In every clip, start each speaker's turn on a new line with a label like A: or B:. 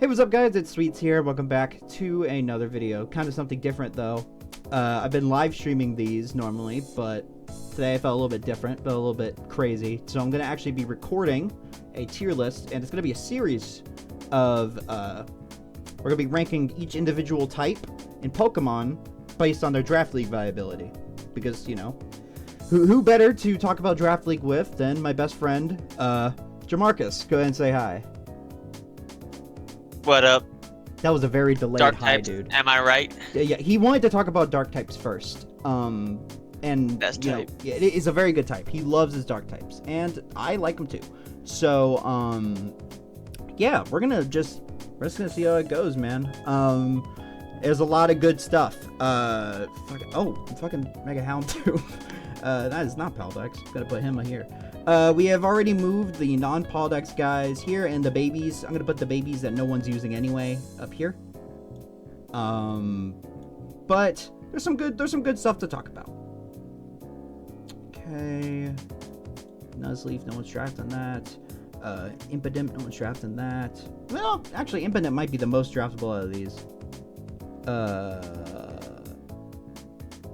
A: Hey, what's up guys, it's Sweets here. Welcome back to another video. Kind of something different though. I've been live streaming these normally, but today I felt a little bit different, felt a little bit crazy. So I'm going to actually be recording a tier list, and it's going to be a series of, we're going to be ranking each individual type in Pokemon based on their Draft League viability. Because, you know, who better to talk about Draft League with than my best friend, Jamarcus. Go ahead and say hi.
B: What up?
A: That was a very delayed
B: Dark
A: hi,
B: types,
A: dude.
B: am I right?
A: Yeah, he wanted to talk about dark types first. And
B: Best
A: you know,
B: type.
A: yeah, it is a very good type. He loves his dark types, and I like them too. So, yeah, we're just gonna see how it goes, man. There's a lot of good stuff. Fucking Mega Houndoom. That is not Paldex. Gotta put him here. We have already moved the non-Paldex guys here, and the babies. I'm gonna put the babies that no one's using anyway up here. But there's some good stuff to talk about. Okay. Nuzleaf, no one's drafting that. Impidimp, no one's drafting that. Well, actually, Impidimp might be the most draftable out of these.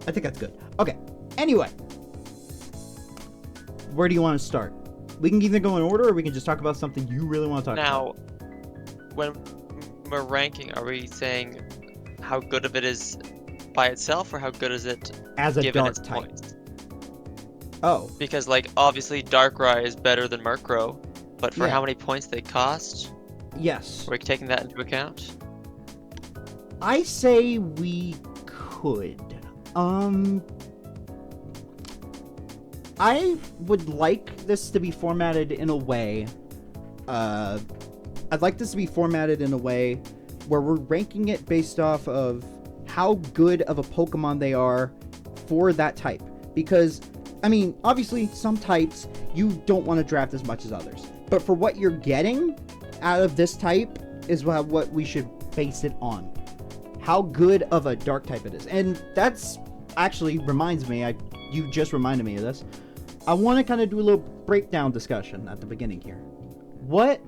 A: I think that's good. Okay. Anyway. Where do you want to start? We can either go in order, or we can just talk about something you really want to talk about.
B: Now, when we're ranking, are we saying how good of it is by itself, or how good is it
A: As a
B: given
A: dark
B: its
A: type.
B: points?
A: Oh.
B: Because, like, obviously Darkrai is better than Murkrow, but for
A: Yeah.
B: how many points they cost,
A: Yes.
B: are we taking that into account?
A: I say we could. I would like this to be formatted in a way, I'd like this to be formatted in a way where we're ranking it based off of how good of a Pokemon they are for that type. Because, I mean, obviously, some types you don't want to draft as much as others. But for what you're getting out of this type is what we should base it on. How good of a dark type it is. And that's actually reminds me, you just reminded me of this. I want to kind of do a little breakdown discussion at the beginning here. What,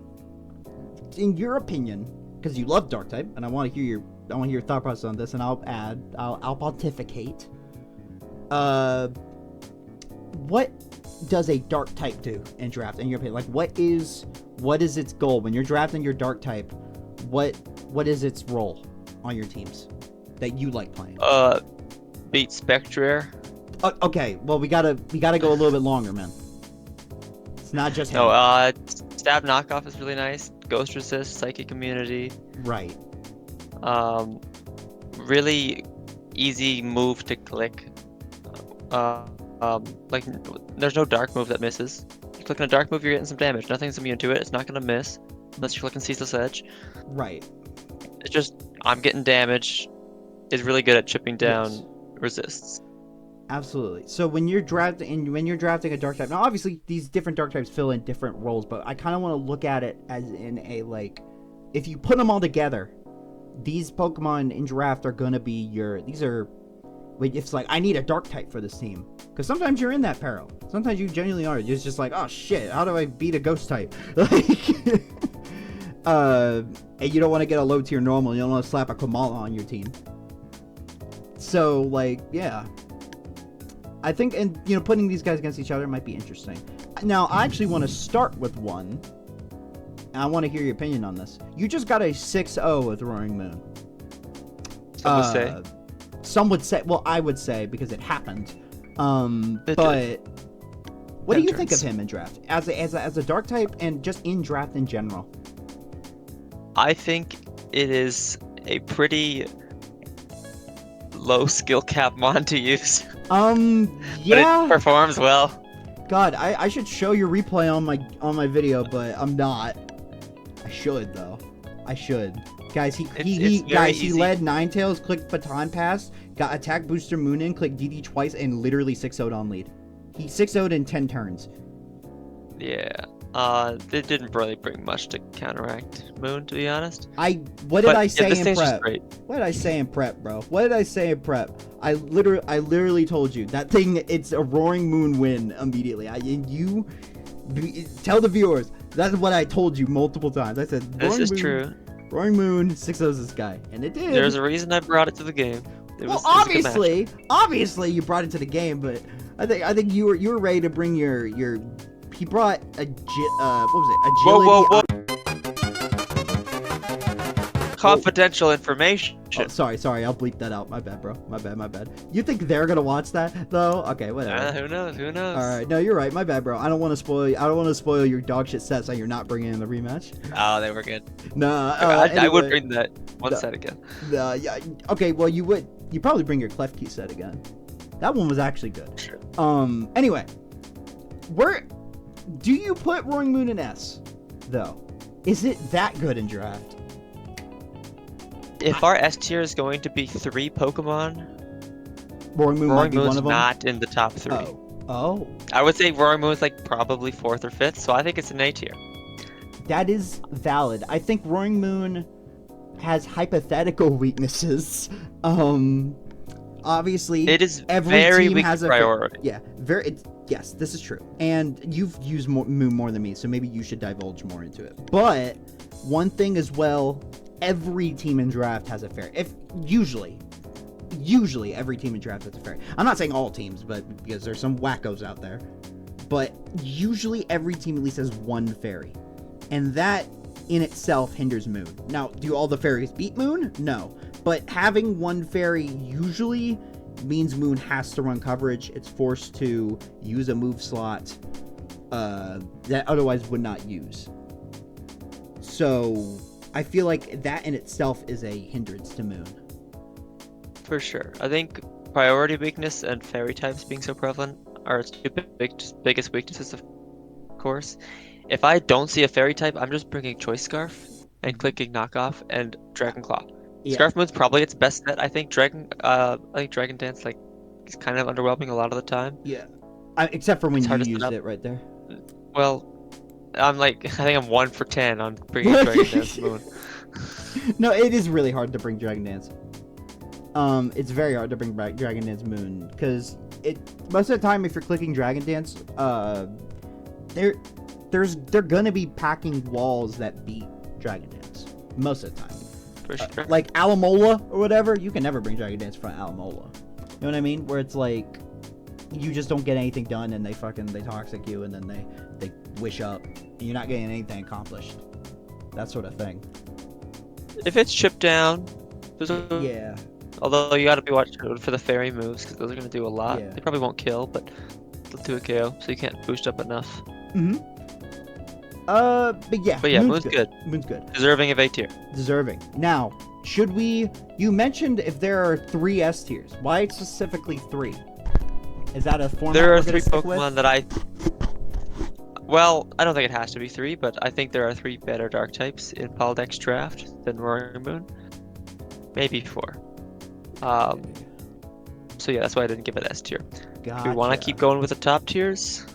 A: in your opinion, because you love dark type, and I want to hear your thought process on this, and I'll pontificate. What does a dark type do in draft, in your opinion? Like, what is its goal when you're drafting your dark type? What is its role on your teams that you like playing?
B: Beat Spectre.
A: Okay, well we gotta go a little bit longer, man. It's not just him.
B: No, Stab Knockoff is really nice. Ghost Resist, Psychic Immunity.
A: Right.
B: Really easy move to click. Like, there's no dark move that misses. You click on a dark move, you're getting some damage. Nothing's immune to it. It's not gonna miss unless you're clicking Ceaseless Edge.
A: Right.
B: It's just I'm getting damage. Is really good at chipping down resists.
A: Absolutely. So when you're drafting a dark type, now obviously these different dark types fill in different roles, but I kind of want to look at it as in a, like, if you put them all together, these Pokemon in draft are gonna be it's like, I need a dark type for this team, because sometimes you're in that peril. Sometimes you genuinely are. It's just like, oh shit, how do I beat a ghost type? Like, and you don't want to get a low tier normal. You don't want to slap a Kamala on your team. So, like, yeah. I think, and you know, putting these guys against each other might be interesting. Now, I actually want to start with one, and I want to hear your opinion on this. You just got a 6-0 with Roaring Moon. Some would say, well, I would say, because it happened. But what do you think of him in draft as a dark type, and just in draft in general?
B: I think it is a pretty low skill cap mon to use.
A: Yeah.
B: But it performs well.
A: God, I should show your replay on my video, but I'm not. I should though. I should. Guys, he led Ninetales, clicked Baton Pass, got Attack Booster Moonin, clicked DD twice, and literally 6-0'd on lead. He 6-0'd in 10 turns.
B: Yeah. It didn't really bring much to counteract Moon, to be honest.
A: What did I say
B: this
A: in
B: thing's just
A: prep?
B: great.
A: What did I say in prep, bro? What did I say in prep? I literally told you that thing. It's a Roaring Moon win immediately. Tell the viewers. That's what I told you multiple times. I said
B: This is true.
A: Roaring Moon 6-0's this guy, and it did.
B: There's a reason I brought it to the game.
A: Well, obviously you brought it to the game, but I think you were ready to bring your. He brought a what was it? Agility.
B: Whoa. Confidential information.
A: Oh, sorry, I'll bleep that out. My bad, bro. My bad. You think they're gonna watch that though? Okay, whatever.
B: Who knows?
A: All right, no, you're right. My bad, bro. I don't want to spoil your dog shit set, so you're not bringing in the rematch.
B: Oh, they were good.
A: Nah,
B: I would bring that set again.
A: Yeah. Okay, well you would. You probably bring your Klefki set again. That one was actually good.
B: Sure.
A: Anyway, do you put Roaring Moon in S though? Is it that good in draft?
B: If our S tier is going to be 3 Pokemon,
A: Roaring Moon might be one of them.
B: Not in the top 3.
A: Oh.
B: I would say Roaring Moon is like probably 4th or 5th, so I think it's an A tier.
A: That is valid. I think Roaring Moon has hypothetical weaknesses. Obviously,
B: it is
A: every
B: very
A: team
B: weak
A: has a
B: priority.
A: Yes, this is true. And you've used Moon more than me, so maybe you should divulge more into it. But one thing as well, every team in draft has a fairy. Usually every team in draft has a fairy. I'm not saying all teams, but because there's some wackos out there. But usually every team at least has one fairy. And that in itself hinders Moon. Now, do all the fairies beat Moon? No. But having one fairy usually means Moon has to run coverage. It's forced to use a move slot that otherwise would not use. So I feel like that in itself is a hindrance to Moon.
B: For sure. I think priority weakness and fairy types being so prevalent are its two biggest weaknesses, of course. If I don't see a fairy type, I'm just bringing Choice Scarf and clicking Knockoff and Dragon Claw. Yeah. Scarf Moon's probably its best bet. I think Dragon Dance is kind of underwhelming a lot of the time.
A: Yeah. Except for when you used it right there.
B: Well, I think I'm 1 for 10 on bringing Dragon Dance Moon.
A: No, it is really hard to bring Dragon Dance. It's very hard to bring back Dragon Dance Moon because most of the time if you're clicking Dragon Dance, they're gonna be packing walls that beat Dragon Dance most of the time.
B: For sure.
A: Like Alomola or whatever, you can never bring Dragon Dance from Alomola. You know what I mean? Where it's like you just don't get anything done and they toxic you and then they wish up and you're not getting anything accomplished. That sort of thing.
B: If it's chipped down,
A: yeah.
B: Although you gotta be watching for the fairy moves because those are gonna do a lot.
A: Yeah.
B: They probably won't kill, but they'll do a KO, so you can't boost up enough.
A: Mm-hmm. But yeah,
B: Moon's good.
A: Moon's good.
B: Deserving of A tier.
A: Deserving. Now, you mentioned if there are 3 S tiers. Why specifically 3? Is that a format?
B: There are 3 Pokemon that well, I don't think it has to be 3, but I think there are 3 better Dark types in Polydex draft than Roaring Moon. Maybe 4. So yeah, that's why I didn't give it S tier.
A: Gotcha.
B: Do we want to keep going with the top tiers?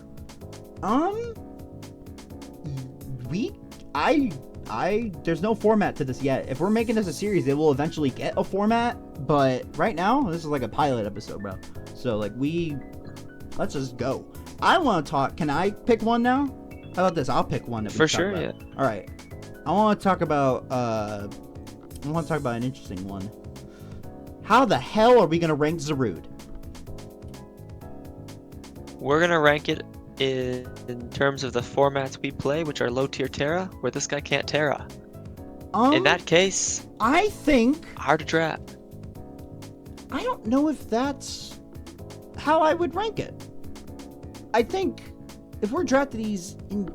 A: There's no format to this yet. If we're making this a series, it will eventually get a format. But right now, this is like a pilot episode, bro. So let's just go. I want to talk. Can I pick one now? How about this? I'll pick one.
B: For sure, yeah.
A: All right. I want to talk about an interesting one. How the hell are we gonna rank Zarude?
B: We're gonna rank it in terms of the formats we play, which are low tier Terra, where this guy can't Terra. In that case,
A: I think
B: hard to draft.
A: I don't know if that's how I would rank it. I think if we're drafting these in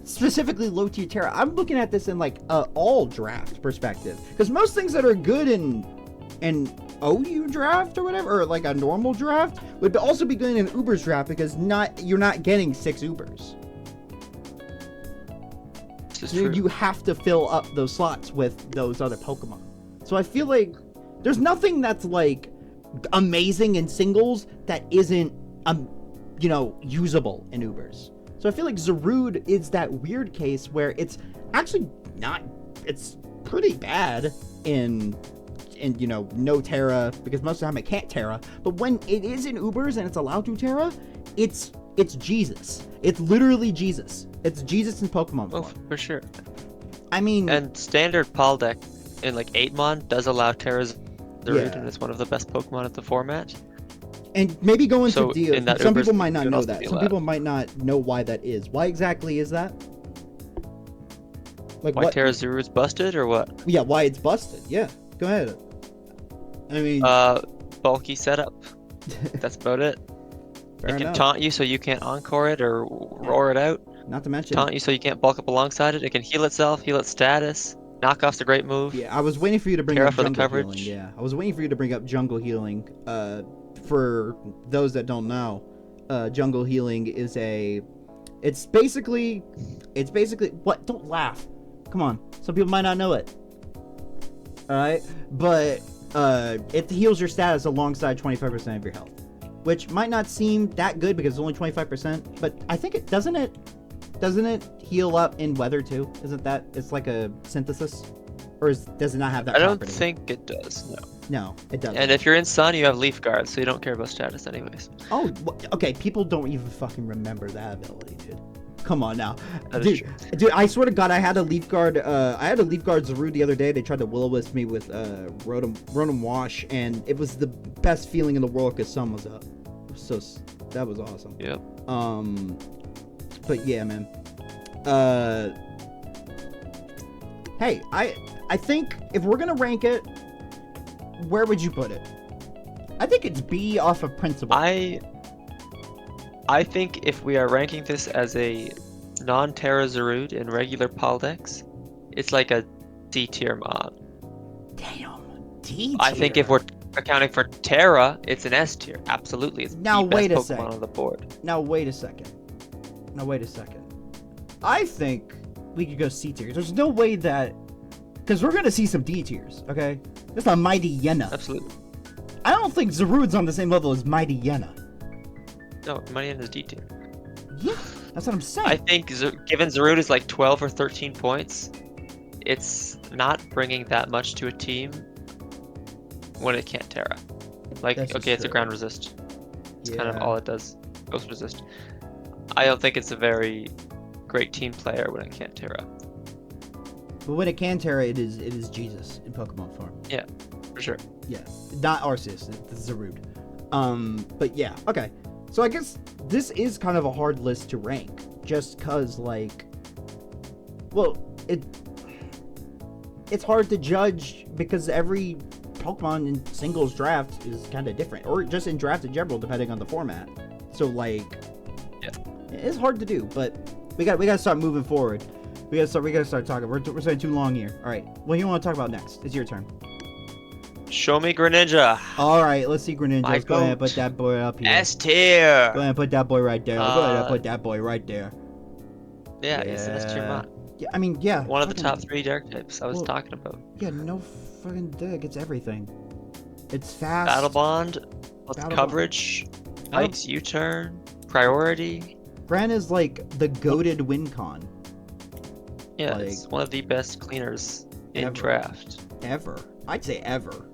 A: specifically low tier Terra, I'm looking at this in like all draft perspective, because most things that are good in OU draft or whatever, or like a normal draft, would also be good in an Uber's draft, because you're not getting 6 Ubers. You have to fill up those slots with those other Pokemon. So I feel like there's nothing that's like amazing in singles that isn't usable in Ubers. So I feel like Zarude is that weird case where it's actually not, it's pretty bad in no Terra, because most of the time it can't Terra, but when it is in Ubers and it's allowed to Terra, it's Jesus. It's literally Jesus. It's Jesus in Pokemon form.
B: For sure.
A: I mean,
B: And standard Paldeck in like 8mon does allow Terra's Zarude, and it's one of the best Pokemon of the format.
A: and maybe go into
B: So
A: deals.
B: in that
A: Some
B: Uber
A: people
B: speed,
A: might not
B: it would
A: know
B: also
A: that.
B: be
A: Some
B: allowed.
A: people might not know why that is. Why exactly is that? Like
B: Why
A: what?
B: Terra's Zarude's busted or what?
A: Yeah, why it's busted. Yeah, go ahead. I mean,
B: Bulky setup. That's about it.
A: fair
B: It can
A: enough.
B: taunt you so you can't encore it or roar it out.
A: Not to mention,
B: Taunt you so you can't bulk up alongside it. It can heal itself, heal its status. Knockoff's a great move.
A: yeah, I was waiting for you to bring
B: Terra
A: up
B: for the
A: jungle
B: coverage.
A: healing. Yeah, I was waiting for you to bring up jungle healing. For those that don't know, jungle healing is it's basically what? Don't laugh. Come on, some people might not know it. All right, but it heals your status alongside 25% of your health, which might not seem that good because it's only 25%. But I think it doesn't it heal up in weather too? Isn't that it's like a synthesis, or does it not have that?
B: I don't
A: property?
B: think it does, no.
A: No, it doesn't.
B: And if you're in Sun, you have Leaf Guard, so you don't care about status anyways.
A: Oh, okay. People don't even fucking remember that ability, dude. Come on now,
B: That is true.
A: dude. I swear to God, I had a Leaf Guard. I had a Leaf Guard Zarude the other day. They tried to will-o-wisp me with Rotom Wash, and it was the best feeling in the world because sun was up. So that was awesome.
B: Yep.
A: But yeah, man. Hey, I think if we're gonna rank it, where would you put it? I think it's B off of principle.
B: I think if we are ranking this as a non-Terra Zarude in regular Paldex, it's like a D tier mod.
A: Damn, D tier.
B: I think if we're accounting for Terra, it's an S tier. Absolutely, it's
A: Now,
B: the best
A: wait a
B: Pokemon
A: sec.
B: on the board.
A: Now wait a second. I think we could go C tier. There's no way that, because we're gonna see some D tiers. Okay, that's a Mightyena.
B: Absolutely.
A: I don't think Zarude's on the same level as Mightyena.
B: No, Mightyena is D tier.
A: Yeah, that's what I'm saying.
B: I think given Zarude is like 12 or 13 points, it's not bringing that much to a team when it can't Terra. Like,
A: That's just
B: okay, it's a
A: true.
B: ground resist. It's kind of
A: Yeah.
B: all it does. Ghost resist. I don't think it's a very great team player when it can't Terra.
A: But when it can Terra, it is Jesus in Pokemon form.
B: Yeah, for sure.
A: Yeah, not Arceus, it's Zarude. But yeah, okay. So I guess this is kind of a hard list to rank, just cause like, well, it's hard to judge because every Pokemon in singles draft is kind of different, or just in draft in general, depending on the format. So like,
B: Yeah.
A: it's hard to do, but we got to start moving forward. We gotta start talking. We're staying too long here. All right, what do you want to talk about next? It's your turn.
B: Show me Greninja.
A: All right, let's see Greninja.
B: My
A: Let's go ahead and
B: goat.
A: put that boy up here.
B: S tier.
A: Go ahead and put that boy right there. Go ahead and put that boy right there.
B: Yeah, he's an S tier mod.
A: Yeah, I mean, yeah.
B: One of the
A: fucking-
B: top 3 dark types I was
A: Well,
B: talking about.
A: Yeah, no fucking dig. It's everything. It's fast.
B: Battle Bond, plus
A: Battle
B: coverage,
A: Battle-
B: Ice U-turn, priority.
A: Gran is like the goated win con
B: Yeah,
A: Like,
B: it's one of the best cleaners in
A: ever.
B: draft.
A: ever. I'd say ever.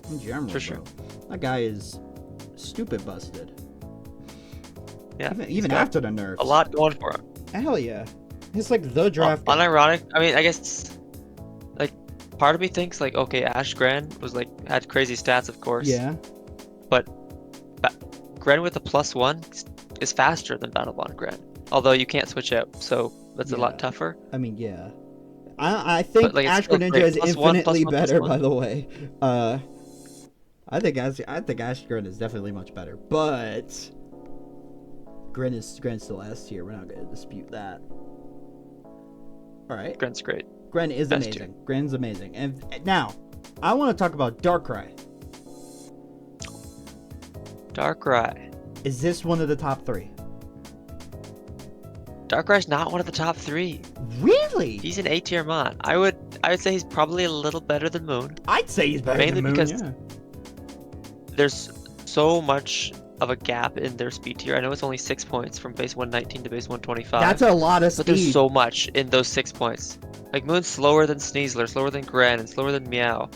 A: In general,
B: For sure.
A: bro. That guy is stupid busted.
B: Yeah,
A: Even,
B: he's
A: even
B: got
A: after the nerfs.
B: a lot going for him.
A: Hell yeah. It's like the draft. guy.
B: Unironic. I mean, I guess it's, like, part of me thinks like, okay, Ash Gran was like had crazy stats, of course.
A: Yeah.
B: But Gran with a +1 is faster than Battle Bond Gran. Although you can't switch out, so that's a
A: Yeah.
B: lot tougher.
A: I mean, yeah. I think
B: But, like, it's
A: Ash
B: still
A: Greninja
B: great.
A: is
B: Plus one,
A: infinitely
B: plus one, plus
A: better,
B: one.
A: by the way. I think Ash Greninja is definitely much better, but Gren still S tier. We're not gonna dispute that. All right,
B: Gren's great.
A: Gren is
B: S
A: amazing.
B: tier.
A: Gren's amazing. And now, I want to talk about Darkrai.
B: Darkrai.
A: Is this one of the top 3?
B: Darkrai's not one of the top 3.
A: Really?
B: He's an A tier mod. I would say he's probably a little better than Moon.
A: I'd say he's better
B: Mainly
A: than Moon,
B: because
A: yeah.
B: There's so much of a gap in their speed tier. I know it's only 6 points from base 119 to base 125.
A: That's a lot of
B: But
A: speed.
B: there's so much in those 6 points. Like Moon's slower than Sneasler, slower than Gren, and slower than Meow.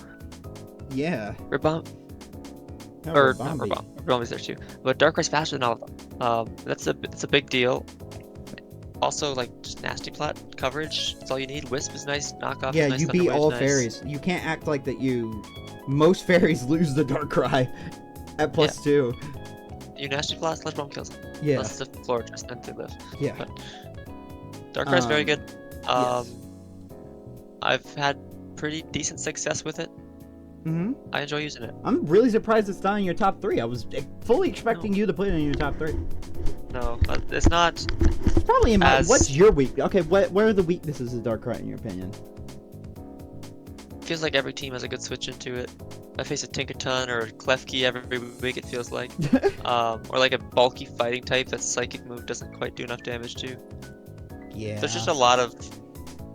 A: Yeah.
B: Ribomb's there too. But Darkrai's faster than all of them. That's a big deal. also like just nasty plot coverage. That's all you need. Wisp is nice. Knockoff
A: Yeah,
B: is nice.
A: you
B: Thunder
A: beat
B: Wave's
A: all
B: nice.
A: fairies. You can't act like that. Most fairies lose the Darkrai at +2.
B: You nasty plot, Sludge Bomb kills.
A: Yeah.
B: Unless it's a Florist, then they live.
A: Yeah.
B: But Darkrai's very good.
A: Yes.
B: I've had pretty decent success with it. I enjoy using it.
A: I'm really surprised it's not in your top 3. I was fully expecting you to put it in your top 3.
B: No, it's not.
A: It's probably in my.
B: As-
A: What's your weak? Okay, what are the weaknesses of Darkrai in your opinion?
B: Feels like every team has a good switch into it. I face a Tinkaton or a Klefki every week, it feels like. Or like a bulky fighting type that Psychic move doesn't quite do enough damage to.
A: Yeah.
B: There's just a lot of.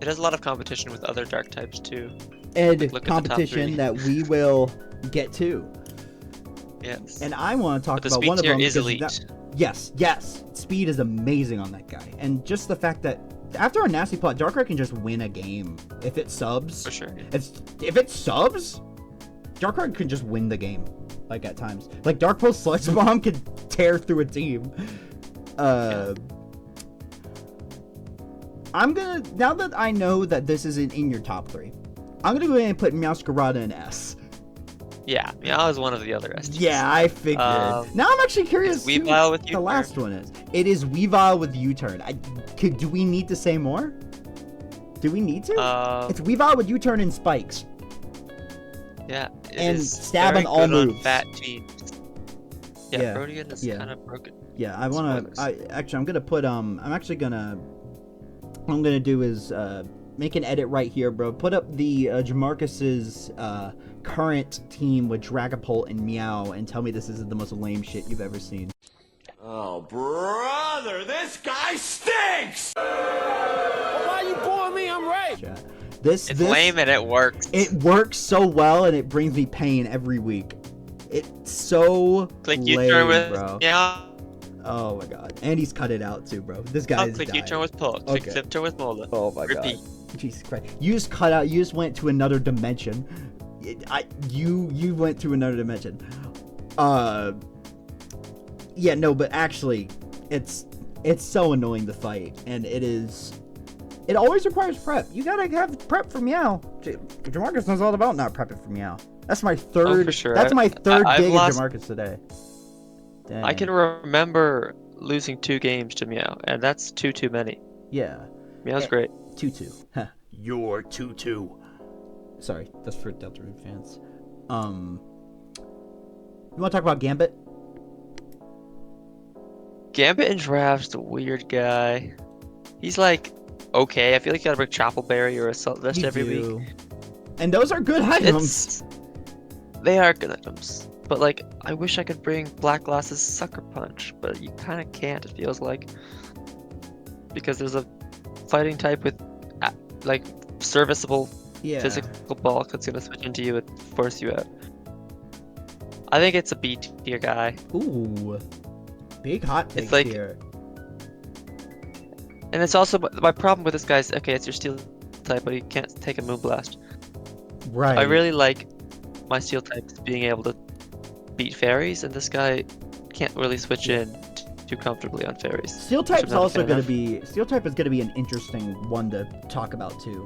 B: It has a lot of competition with other dark types too.
A: And
B: Like, look at the top
A: competition
B: 3.
A: that we will get to.
B: Yes.
A: And I want to talk
B: But the
A: about
B: speed
A: one of
B: tier
A: them.
B: is
A: because
B: elite.
A: Yes. Speed is amazing on that guy. And just the fact that after a nasty plot, Darkrai can just win a game. If it subs.
B: For sure.
A: If it subs, Darkrai can just win the game. Like at times. Like Dark Pulse Sludge Bomb can tear through a team. I'm gonna, now that I know that this isn't in your top 3, I'm gonna go ahead and put Meowscarada in S.
B: Yeah, Meow is one of the other SGs.
A: Yeah, I figured. Now I'm actually curious
B: Is
A: who
B: Weavile with
A: the
B: U-turn?
A: last one is. It is Weavile with U-turn. Do we need to say more? Do we need to? It's Weavile with U-turn and spikes.
B: Yeah, it
A: And
B: is
A: stab
B: very
A: on all
B: good on
A: moves.
B: fat teams. Yeah,
A: Yeah,
B: Rodion is
A: yeah.
B: kind of broken.
A: Yeah, I wanna. I'm gonna put. I'm actually gonna. What I'm gonna do is make an edit right here, bro. Put up the Jamarcus's current team with Dragapult and Meow, and tell me this is the most lame shit you've ever seen.
C: Oh, brother, this guy stinks!
D: Well, why you booing me? I'm right.
A: Chat.
B: It's lame and it works.
A: It works so well, and it brings me pain every week. It's so
B: Click
A: lame,
B: U-turn with
A: bro.
B: Meow.
A: Oh my god, and he's cut it out too, bro. This guy is
B: Click
A: dying.
B: U-turn with Pull. Click
A: Okay.
B: Flip turn with Molda.
A: Oh my
B: Repeat.
A: god. Jesus Christ. You just cut out. You just went to another dimension. You went to another dimension. Yeah, no, but actually, it's so annoying to fight, and it always requires prep. You gotta have prep for Meow. Jamarcus knows all about not prepping for Meow. That's my third.
B: for sure.
A: That's my third
B: I've
A: gig
B: lost-
A: of Jamarcus today. Dang.
B: I can remember losing 2 games to Meow, and that's too many.
A: Yeah.
B: Meow's great.
A: 2-2. Huh. You're 2-2. Sorry, that's for Delta Rune fans. You want to talk about Gambit?
B: Gambit in draft's a weird guy. He's like, okay, I feel like you gotta bring Choppleberry or Assault Vest
A: You
B: every
A: do.
B: week.
A: And those are good items.
B: They are good items. But like, I wish I could bring Black Glass's Sucker Punch, but you kinda can't, it feels like. Because there's a fighting type with, like, serviceable
A: Yeah.
B: physical bulk that's gonna switch into you and force you out. I think it's a B tier guy.
A: Ooh. Big hot take
B: It's like-
A: here.
B: And it's also, my problem with this guy is, okay, it's your steel type, but he can't take a Moonblast.
A: Right.
B: I really like my steel types being able to beat fairies, and this guy can't really switch in too comfortably on fairies.
A: Steel
B: which I'm
A: type's
B: not a
A: also
B: fan
A: gonna
B: of.
A: be an interesting one to talk about too.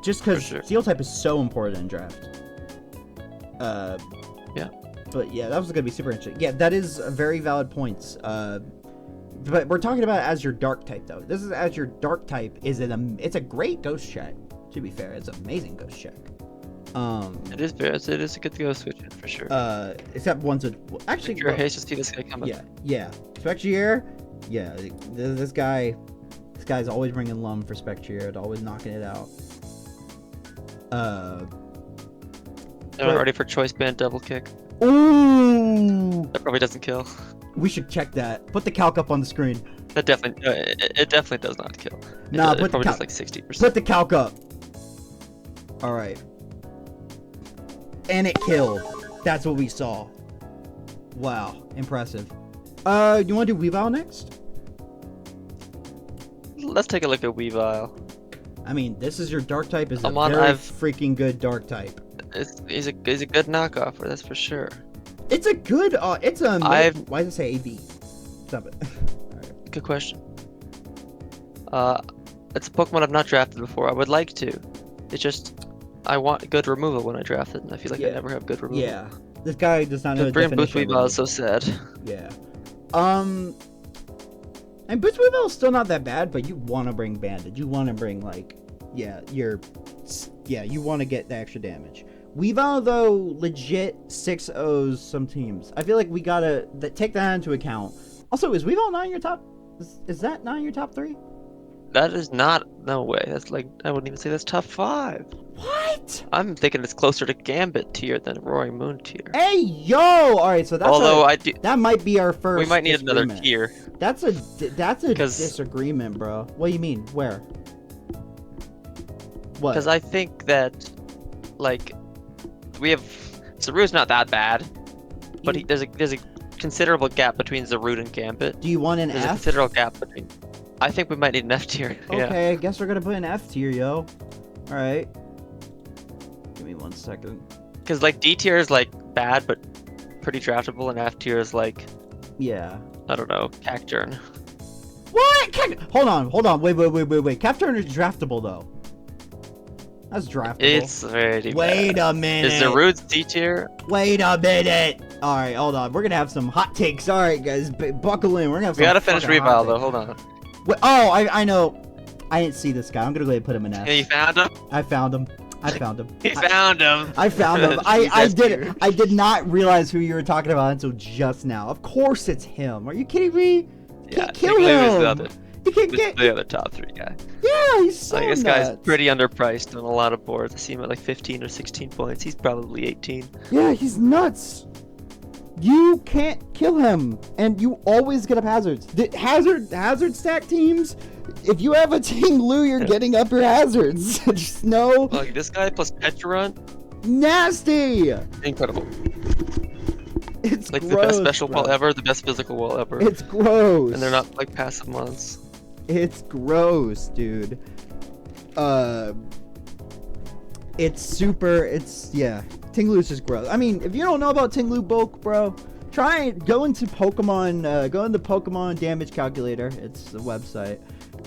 A: Just because
B: For sure.
A: steel type is so important in draft.
B: Yeah.
A: But yeah, that was gonna be super interesting. Yeah, that is a very valid points. But we're talking about it as your dark type though. This is as your dark type. It's a great ghost check. To be fair, it's an amazing ghost check.
B: It is a good go switch in for sure.
A: Except ones that actually.
B: Sure, hey, just see this guy coming.
A: Yeah. Spectrier, yeah. This guy's always bringing Lum for Spectrier, always knocking it out.
B: They're not ready for Choice Band double kick.
A: Ooh!
B: That probably doesn't kill.
A: We should check that. Put the calc up on the screen.
B: That definitely, it definitely does not kill.
A: Nah,
B: it
A: put the
B: probably
A: calc.
B: does like 60%.
A: Put the calc up. All right. And it killed. That's what we saw. Wow, impressive. You want to do Weavile next?
B: Let's take a look at Weavile.
A: I mean, this is your dark type. Is a
B: Come on,
A: very
B: I've-
A: freaking good dark type.
B: He's a good knockoff, that's for sure.
A: It's a good. It's a.
B: I've-
A: Why does it say AB? Stop it.
B: Good question. It's a Pokemon I've not drafted before. I would like to. It's just I want good removal when I draft it, and I feel like I never have good removal.
A: Yeah. This guy does not know the
B: Bring Boost
A: definition of
B: Weavile is so sad.
A: Yeah. And Boost Weavile is still not that bad, but you want to bring Bandage. You want to bring, like, you want to get the extra damage. Weavile, though, legit 6-0s some teams. I feel like we gotta take that into account. Also, is Weavile not in your top? Is that not in your top 3?
B: That is not. No way. That's like, I wouldn't even say that's top 5.
A: What?
B: I'm thinking it's closer to Gambit tier than Roaring Moon tier.
A: Hey, yo! Alright, so that's that might be our first.
B: We might need another tier.
A: That's a disagreement, bro. What do you mean? Where? What?
B: Because I think that, like, we have Zarude's not that bad, but there's a considerable gap between Zarude and Gambit.
A: Do you want an
B: There's
A: F?
B: a considerable gap between. I think we might need an F tier.
A: Okay, I guess we're gonna put an F tier, yo. All right. Give me 1 second.
B: Because like D tier is like bad but pretty draftable, and F tier is like,
A: yeah,
B: I don't know, Cacturne.
A: What? Hold on. Wait. Cacturne is draftable though. That's draftable.
B: It's very
A: Wait
B: bad.
A: a minute.
B: Is Zarude's D tier?
A: Wait a minute. All right, hold on. We're gonna have some hot takes. All right, guys, buckle in. We're gonna have some.
B: We gotta finish
A: fucking
B: Weavile
A: hot
B: though.
A: takes.
B: Hold on.
A: Wait, oh, I know. I didn't see this guy. I'm gonna go ahead and put him in F.
B: Yeah, you found him.
A: I found him.
B: He found him.
A: I found him. I did not realize who you were talking about until just now. Of course it's him. Are you kidding me?
B: Yeah,
A: Kill him. You can't get
B: the other top 3 guy.
A: Yeah, he's so
B: Like, this
A: nuts.
B: guy's pretty underpriced on a lot of boards. I see him at like 15 or 16 points. He's probably 18.
A: Yeah, he's nuts. You can't kill him, and you always get up hazards. The hazard stack teams. If you have a Ting-Lu, you're getting up your hazards. Just know.
B: Like this guy plus Pecharunt.
A: Nasty.
B: Incredible.
A: It's
B: like
A: gross,
B: the best special
A: bro.
B: wall ever, the best physical wall ever.
A: It's gross.
B: And they're not like passive mons.
A: It's gross, dude. It's super. Yeah. Ting-Lu's just gross. I mean, if you don't know about Ting-Lu bulk, bro, try and go into Pokemon damage calculator. It's a website.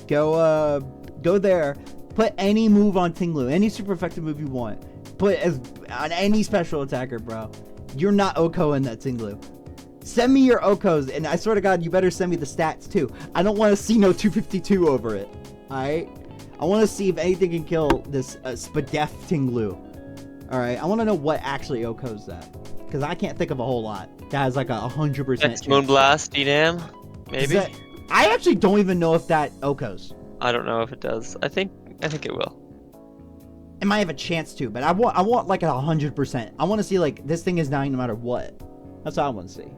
A: Go there. Put any move on Ting-Lu, any super effective move you want. Put on any special attacker, bro. You're not OHKO-ing that Ting-Lu. Send me your OHKOs, and I swear to God, you better send me the stats too. I don't want to see no 252 over it. Alright? I want to see if anything can kill this Spadef Ting-Lu. Alright? I want to know what actually OHKOs that. Because I can't think of a whole lot. That has like a 100%
B: That's
A: chance.
B: Moonblast, Enam, maybe?
A: I actually don't even know if that OHKOs.
B: I don't know if it does. I think it will.
A: It might have a chance to, but I want like 100%. I want to see like this thing is dying no matter what. That's what I want to see.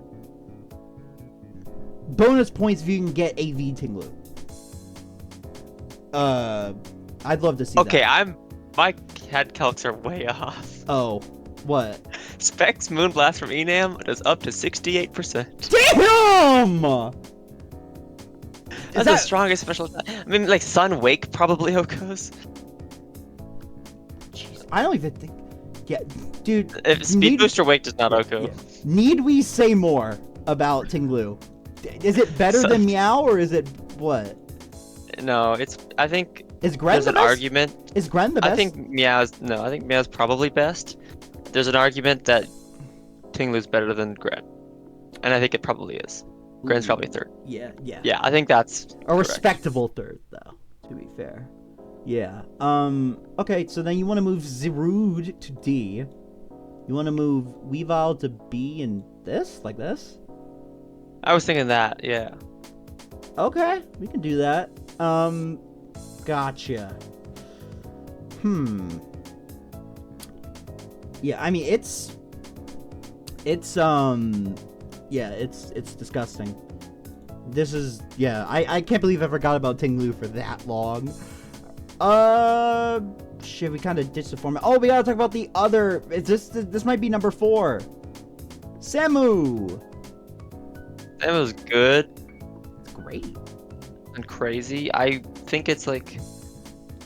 A: Bonus points if you can get AV Ting-Lu. I'd love to see that.
B: Okay, my head calcs are way off.
A: Oh, what?
B: Specs Moonblast from Enam does up to 68%.
A: Damn!
B: That's the strongest special attack. I mean, like Sun Wake probably OHKOs.
A: Jeez, I don't even think. Yeah, dude.
B: If Speed Booster Wake does not OHKO.
A: Yeah. Need we say more about Ting-Lu? Is it better than Meow or is it what?
B: No, I think
A: is Gren
B: there's
A: the
B: an
A: best?
B: argument.
A: Is Gren the best?
B: I think Meow's probably best. There's an argument that Ting-Lu's better than Gren. And I think it probably is. Gren's probably third.
A: Yeah.
B: Yeah, I think that's
A: a
B: correct.
A: respectable third, though, to be fair. Yeah. Okay, so then you want to move Zarude to D. You want to move Weavile to B and this? Like this?
B: I was thinking that, yeah.
A: Okay, we can do that. Gotcha. Yeah, I mean, it's disgusting. This is, yeah, I can't believe I forgot about Ting-Lu for that long. Shit, we kind of ditched the format. Oh, we gotta talk about the other, this might be number 4. Samu!
B: Samu's good
A: It's great.
B: and crazy. I think it's like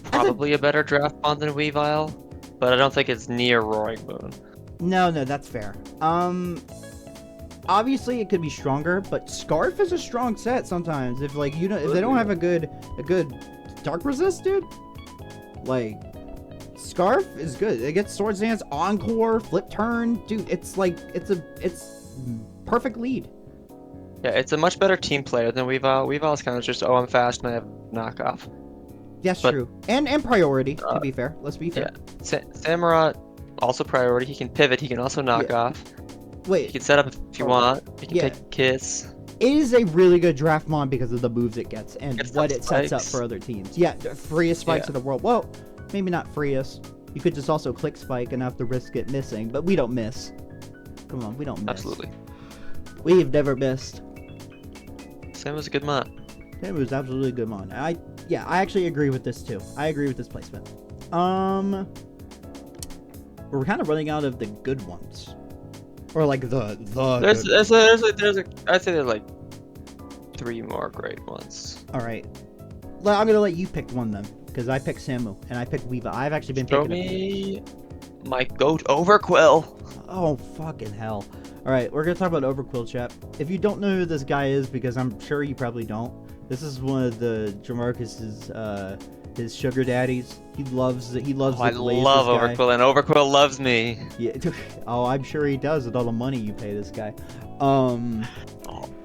B: probably a better draft bond than Weavile, but I don't think it's near Roaring Moon.
A: No, that's fair. obviously it could be stronger, but Scarf is a strong set sometimes. If like if they don't have a good Dark Resist, dude, like Scarf is good. It gets Swords Dance, Encore, Flip Turn, dude. It's like it's perfect lead.
B: Yeah, it's a much better team player than Weavile. Weavile's kind of just, oh, I'm fast and I have knockoff.
A: That's true. And priority, to be fair. Let's be fair.
B: Yeah. Samurott, also priority. He can pivot. He can also knock off.
A: Wait.
B: You can set up if you want. You can pick Kiss.
A: It is a really good draft mon because of the moves it gets and what it sets up
B: spikes.
A: for other teams. Yeah, the freest spikes in the world. Well, maybe not freest. You could just also click spike and have to risk it missing, but we don't miss. Come on, we don't miss.
B: Absolutely.
A: We've never missed.
B: Sam was a good mon.
A: It was absolutely a good mon. I actually agree with this too. I agree with this placement. We're kind of running out of the good ones, or like the.
B: I'd say there's like 3 more great ones.
A: All right, I'm gonna let you pick one then, because I picked Samu and I picked Weavile. I've actually been
B: Show
A: picking.
B: me my goat Overqwil.
A: Oh fucking hell! All right, we're gonna talk about Overqwil, chat. If you don't know who this guy is, because I'm sure you probably don't, this is one of the Jamarcus's his sugar daddies. He loves the
B: I love Overqwil, and Overqwil loves me.
A: Yeah. Oh, I'm sure he does with all the money you pay this guy.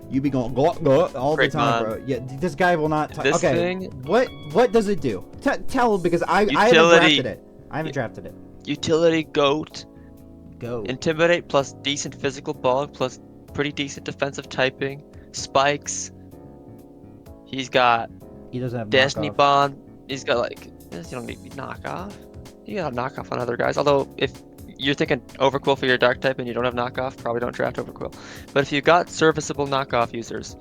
A: You be going go all
B: Great
A: the time,
B: mod.
A: bro. Yeah, this guy will not.
B: This
A: Okay,
B: thing,
A: what does it do? Tell him, because I haven't drafted it. I haven't drafted it.
B: utility goat,
A: Go.
B: intimidate plus decent physical bulk plus pretty decent defensive typing, spikes. He's got
A: He doesn't have
B: Destiny
A: knockoff.
B: Bond. He's got like, you don't need to knock off. You got knock off on other guys. Although if you're thinking Overqwil for your dark type and you don't have knockoff, probably don't draft Overqwil. But if you got serviceable knockoff users,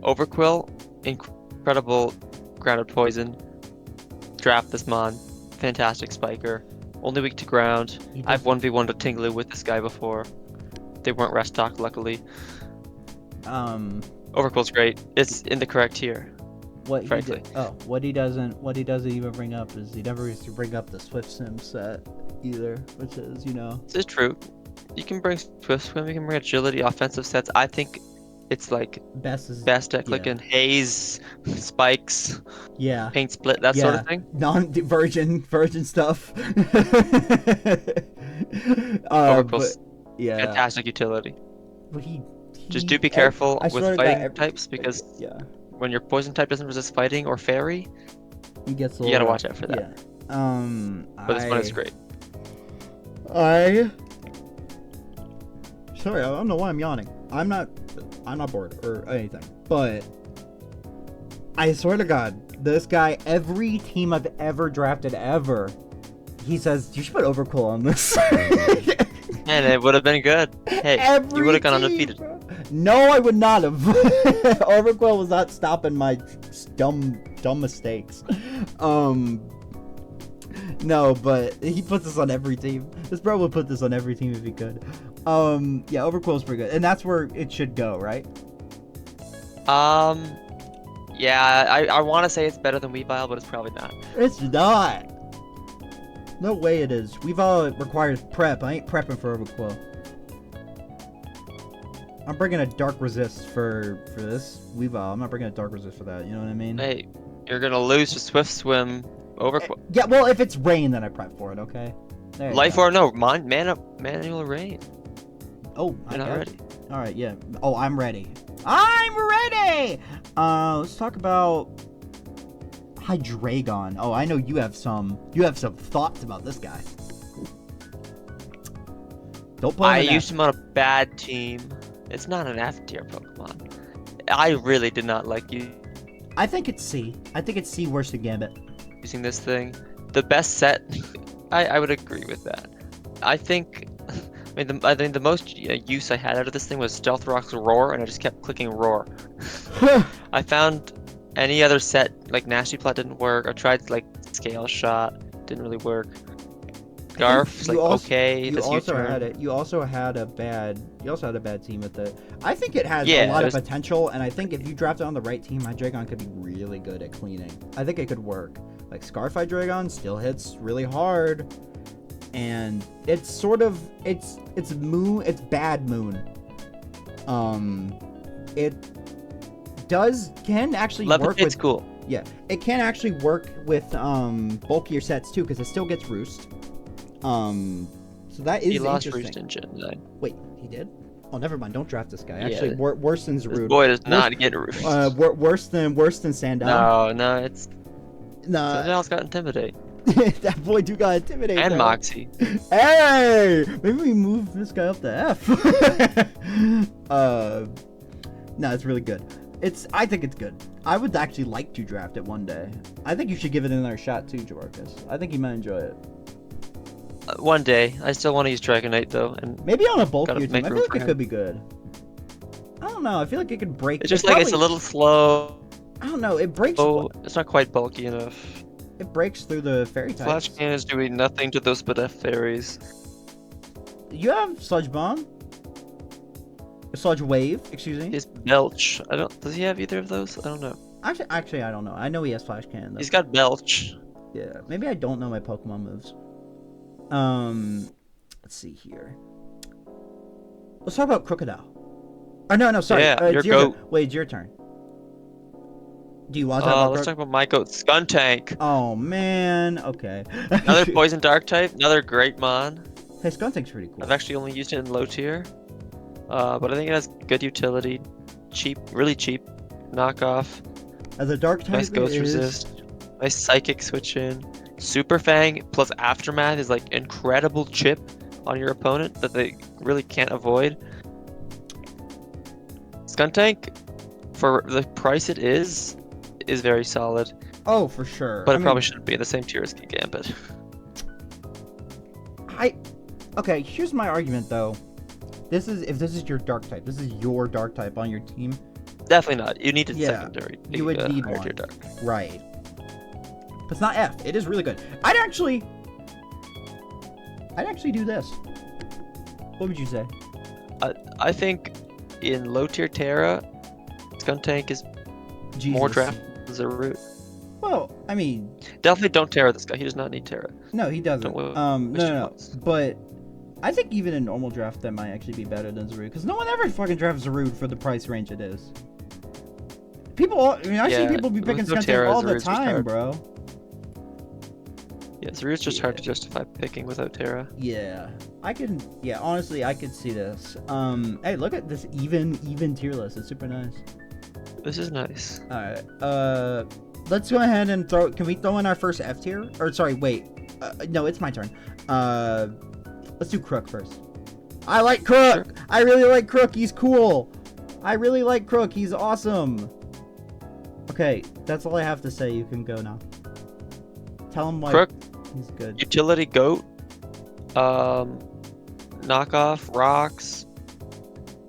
B: Overqwil, incredible grounded poison. Draft this mon. Fantastic spiker. Only weak to ground. I've 1v1'd to Ting-Lu with this guy before. They weren't rest stock, luckily. Overqwil's great. It's in the correct tier. Frankly.
A: What he doesn't even bring up is he never used to bring up the Swift Sim set either, which is,
B: This is true. You can bring Swift Swim, you can bring agility, offensive sets. I think it's like best at clicking haze, spikes, paint split, that sort of thing.
A: Virgin stuff.
B: Overqwil's fantastic utility.
A: But
B: just do be careful
A: I
B: with fighting types, because when your poison type doesn't resist fighting or fairy,
A: he gets
B: you gotta watch out for that. But this one is great.
A: Sorry, I don't know why I'm yawning. I'm not bored or anything, but I swear to God, this guy, every team I've ever drafted he says, you should put Overqwil on this.
B: And it would have been good. Hey, you would have gone undefeated.
A: No, I would not have. Overqwil was not stopping my dumb mistakes. No, but he puts this on every team. This bro would put this on every team if he could. Yeah, Overqwil's pretty good, and that's where it should go, right?
B: Yeah, I want to say it's better than Weavile, but it's probably not.
A: It's not. No way it is. Weavile requires prep. I ain't prepping for Overqwil. I'm bringing a Dark Resist for this Weavile. I'm not bringing a Dark Resist for that. You know what I mean?
B: Hey, you're gonna lose to Swift Swim, Overqwil.
A: Yeah, well, if it's rain, then I prep for it. Okay.
B: Life or no, manual rain.
A: Oh,
B: you're not ready.
A: All right, yeah. Oh, I'm ready. I'm ready. Let's talk about Hydreigon. Oh, I know you have some thoughts about this guy. Don't play.
B: I used him on a bad team. It's not an F tier Pokemon. I really did not like you.
A: I think it's C. I think it's C worse than Gambit.
B: Using this thing, the best set. I would agree with that. I think the most use I had out of this thing was Stealth Rock's Roar, and I just kept clicking Roar. I found any other set, like Nasty Plot didn't work. I tried like Scale Shot, didn't really work. Garf's like okay.
A: You also had a bad team with it. I think it has a lot of potential, and I think if you draft it on the right team, Hydreigon could be really good at cleaning. I think it could work. Like Scarf Hydreigon still hits really hard, and it's sort of it's bad moon. It can actually work
B: Levitate's
A: with
B: cool.
A: yeah, it can actually work with bulkier sets too, because it still gets roost. So that is
B: He lost
A: interesting.
B: Roost in Gen 9.
A: Wait, he did? Oh, never mind. Don't draft this guy.
B: Yeah.
A: Actually, worse than
B: This
A: Zarude.
B: boy does not get Roost.
A: Worse than Sandel.
B: No, it's
A: Nah,
B: Sandal's got Intimidate.
A: that boy do got intimidate.
B: And
A: bro.
B: Moxie.
A: Hey, maybe we move this guy up to F. No, it's really good. I think it's good. I would actually like to draft it one day. I think you should give it another shot too, Jamarcus. I think you might enjoy it.
B: One day. I still want to use Dragonite though, and
A: Maybe on a bulkier
B: Gotta
A: team.
B: make
A: I feel
B: room
A: like
B: for
A: it
B: him.
A: could be good. I don't know. I feel like it could break.
B: it's just like it's a
A: probably-
B: little slow.
A: I don't know. It breaks.
B: Oh, it's not quite bulky enough.
A: It breaks through the fairy types.
B: Flash Cannon is doing nothing to those Spadef fairies.
A: You have Sludge Bomb. Sludge Wave. Excuse me.
B: He's Belch. Does he have either of those? I don't know.
A: Actually, I don't know. I know he has Flash Cannon though.
B: He's got Belch.
A: Yeah, maybe I don't know my Pokemon moves. Let's see here. Let's talk about Krookodile. Oh no, sorry.
B: Yeah,
A: it's
B: your
A: turn.
B: goat.
A: Wait, it's your turn. Do you want to talk
B: Let's
A: about
B: talk about my goat, Skuntank.
A: Oh man, okay.
B: Another poison dark type, another great mon.
A: Hey, Skuntank's pretty cool.
B: I've actually only used it in low tier. But I think it has good utility. Cheap, really cheap. Knockoff.
A: As a dark type,
B: Nice ghost
A: it is-
B: resist. Nice psychic switch in. Super Fang plus Aftermath is like incredible chip on your opponent that they really can't avoid. Skuntank, for the price it is very solid.
A: Oh, for sure.
B: But
A: I
B: it
A: mean,
B: probably shouldn't be in the same tier as Kingambit.
A: Okay, here's my argument though. If this is your dark type, this is your dark type on your team,
B: Definitely not. You need a
A: Yeah,
B: secondary.
A: you would need
B: higher
A: one.
B: tier dark.
A: right? But it's not F. It is really good. I'd actually do this. What would you say?
B: I think in low tier Terra, Skuntank is more
A: Jesus.
B: draft than Zarude.
A: Well, I mean,
B: Definitely don't Terra this guy. He does not need Terra.
A: no, he doesn't.
B: Don't
A: No.
B: points.
A: But I think even in normal draft, that might actually be better than Zarude, because no one ever fucking drafts Zarude for the price range it is. I see
B: Yeah,
A: people be
B: with
A: picking
B: no
A: Skuntank
B: Terra,
A: all the
B: Zarude's just
A: time,
B: hard.
A: bro.
B: Yeah, Zarude's just hard to justify picking without Terra.
A: Yeah, honestly, I could see this. Hey, look at this even tier list. It's super nice.
B: This is nice.
A: All right, let's go ahead and can we throw in our first F tier? Or sorry, wait. No, it's my turn. Let's do Crook first. I like Crook.
B: Sure.
A: I really like Crook. He's cool. I really like Crook. He's awesome. Okay, that's all I have to say. You can go now. Tell him why
B: Crook,
A: he's good.
B: utility goat, knockoff, rocks,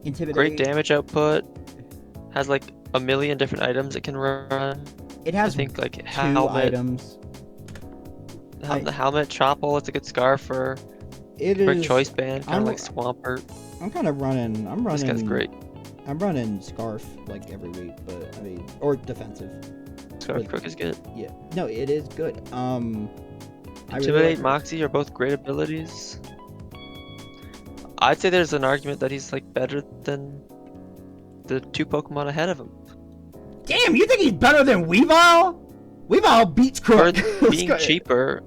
A: Intimidate.
B: great damage output, has like a million different items it can run.
A: It
B: I
A: has
B: think like
A: two
B: helmet,
A: items.
B: the helmet, Chopple, it's a good scarfer,
A: It
B: great
A: is.
B: choice band, kind
A: I'm-
B: of like Swampert.
A: I'm kind of running.
B: This guy's great.
A: I'm running Scarf like every week, but I mean, or defensive.
B: Scarf
A: But-
B: Crook is good.
A: Yeah. No, it is good. I really
B: Intimidate,
A: like-
B: Moxie are both great abilities. I'd say there's an argument that he's like better than the two Pokemon ahead of him.
A: Damn, you think he's better than Weavile? Weavile beats
B: For
A: Crook. Let's
B: being
A: go-
B: cheaper,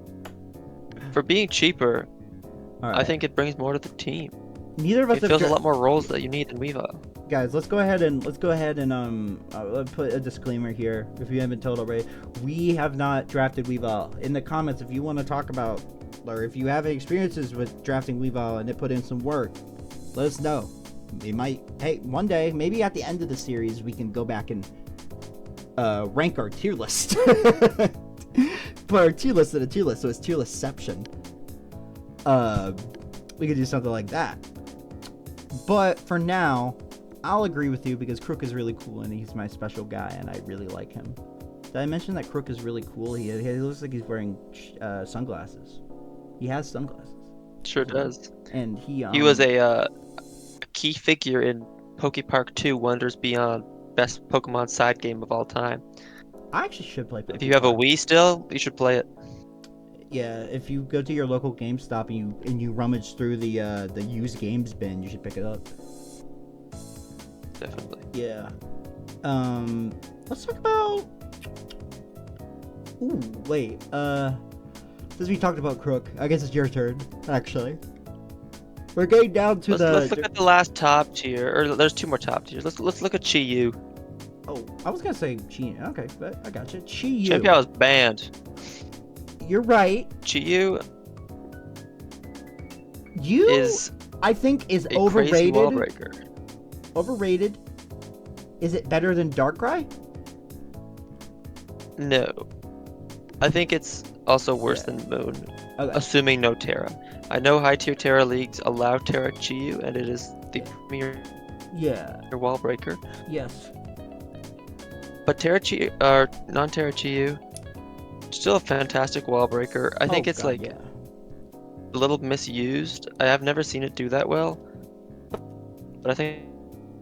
A: All right.
B: I think it brings more to the team.
A: neither of us
B: It
A: have
B: fills a
A: dra-
B: lot more roles that you need in Weavile.
A: Guys, let's go ahead and let's put a disclaimer here if you haven't told already. We have not drafted Weavile. In the comments, if you want to talk about, or if you have experiences with drafting Weavile and it put in some work, let us know. We might, hey, one day, maybe at the end of the series, we can go back and rank our tier list. Put our tier list in a tier list, so it's tier listception. We could do something like that. But for now, I'll agree with you because Crook is really cool and he's my special guy and I really like him. Did I mention that Crook is really cool? He looks like he's wearing sunglasses. He has sunglasses.
B: Sure does.
A: And he
B: was a key figure in Pokepark 2 Wonders Beyond, best Pokemon side game of all time.
A: I actually should play
B: If you have a
A: Pokemon.
B: Wii still, you should play it.
A: Yeah, if you go to your local GameStop and you rummage through the used games bin, you should pick it up.
B: definitely.
A: Yeah. Let's talk about. Ooh, wait. Since we talked about Crook, I guess it's your turn. Actually, we're getting down to
B: Let's look at the last top tier, or there's 2 more top tiers. Let's look at Chi-Yu.
A: Oh, I was gonna say Chi. Okay, but I got you. Chi-Yu.
B: Champion was banned.
A: You're right.
B: Chi-Yu
A: You
B: is
A: I think is
B: a crazy wall
A: overrated.
B: breaker.
A: Overrated. Is it better than Darkrai?
B: No. I think it's also worse than Moon,
A: Okay.
B: assuming no Terra. I know high tier Terra leagues allow Terra Chi-Yu, and it is the premier
A: Yeah.
B: wall breaker.
A: Yes.
B: But Terra Chi or non-Terra Chi-Yu, still a fantastic wall breaker. I think it's like
A: yeah.
B: a little misused. I have never seen it do that well, but I think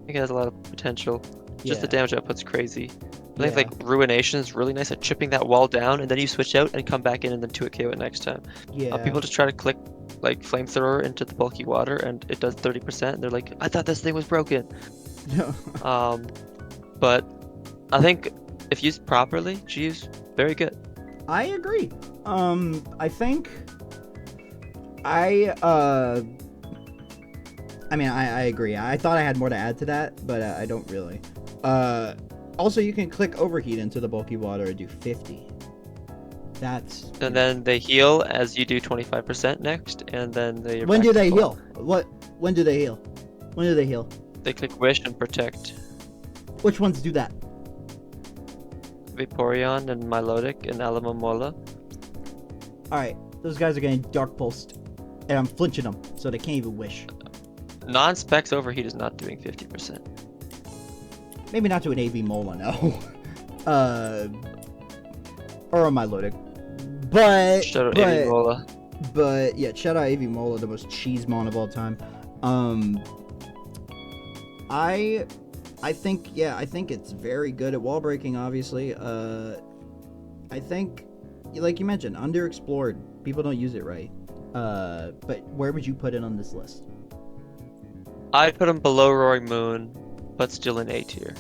B: it has a lot of potential. Just the
A: Yeah.
B: damage output's crazy. I think
A: Yeah.
B: like Ruination is really nice at chipping that wall down, and then you switch out and come back in and then 2 KO it next time.
A: Yeah.
B: People just try to click like Flamethrower into the bulky water, and it does 30%. And they're like, I thought this thing was broken. But I think if used properly, Chi-Yu's very good.
A: I agree. I think I mean, I agree. I thought I had more to add to that, but I don't really. Also, you can click Overheat into the bulky water and do 50. That's.
B: And then they heal as you do 25% next, and then they.
A: When do they heal? When do they heal? When do they heal?
B: They click Wish and Protect.
A: Which ones do that?
B: Vaporeon and Milotic and Alamomola.
A: Alright, those guys are getting Dark Pulsed. And I'm flinching them, so they can't even wish.
B: Non-Specs Overheat is not doing 50%.
A: Maybe not to an AV Mola, no. Or a Milotic. But.
B: Shout out
A: but,
B: Alola.
A: But yeah, shout out AV Mola, the most cheesemon of all time. I think it's very good at wall breaking, obviously. I think, like you mentioned, underexplored. People don't use it right. But where would you put it on this list?
B: I'd put him below Roaring Moon, but still in A tier.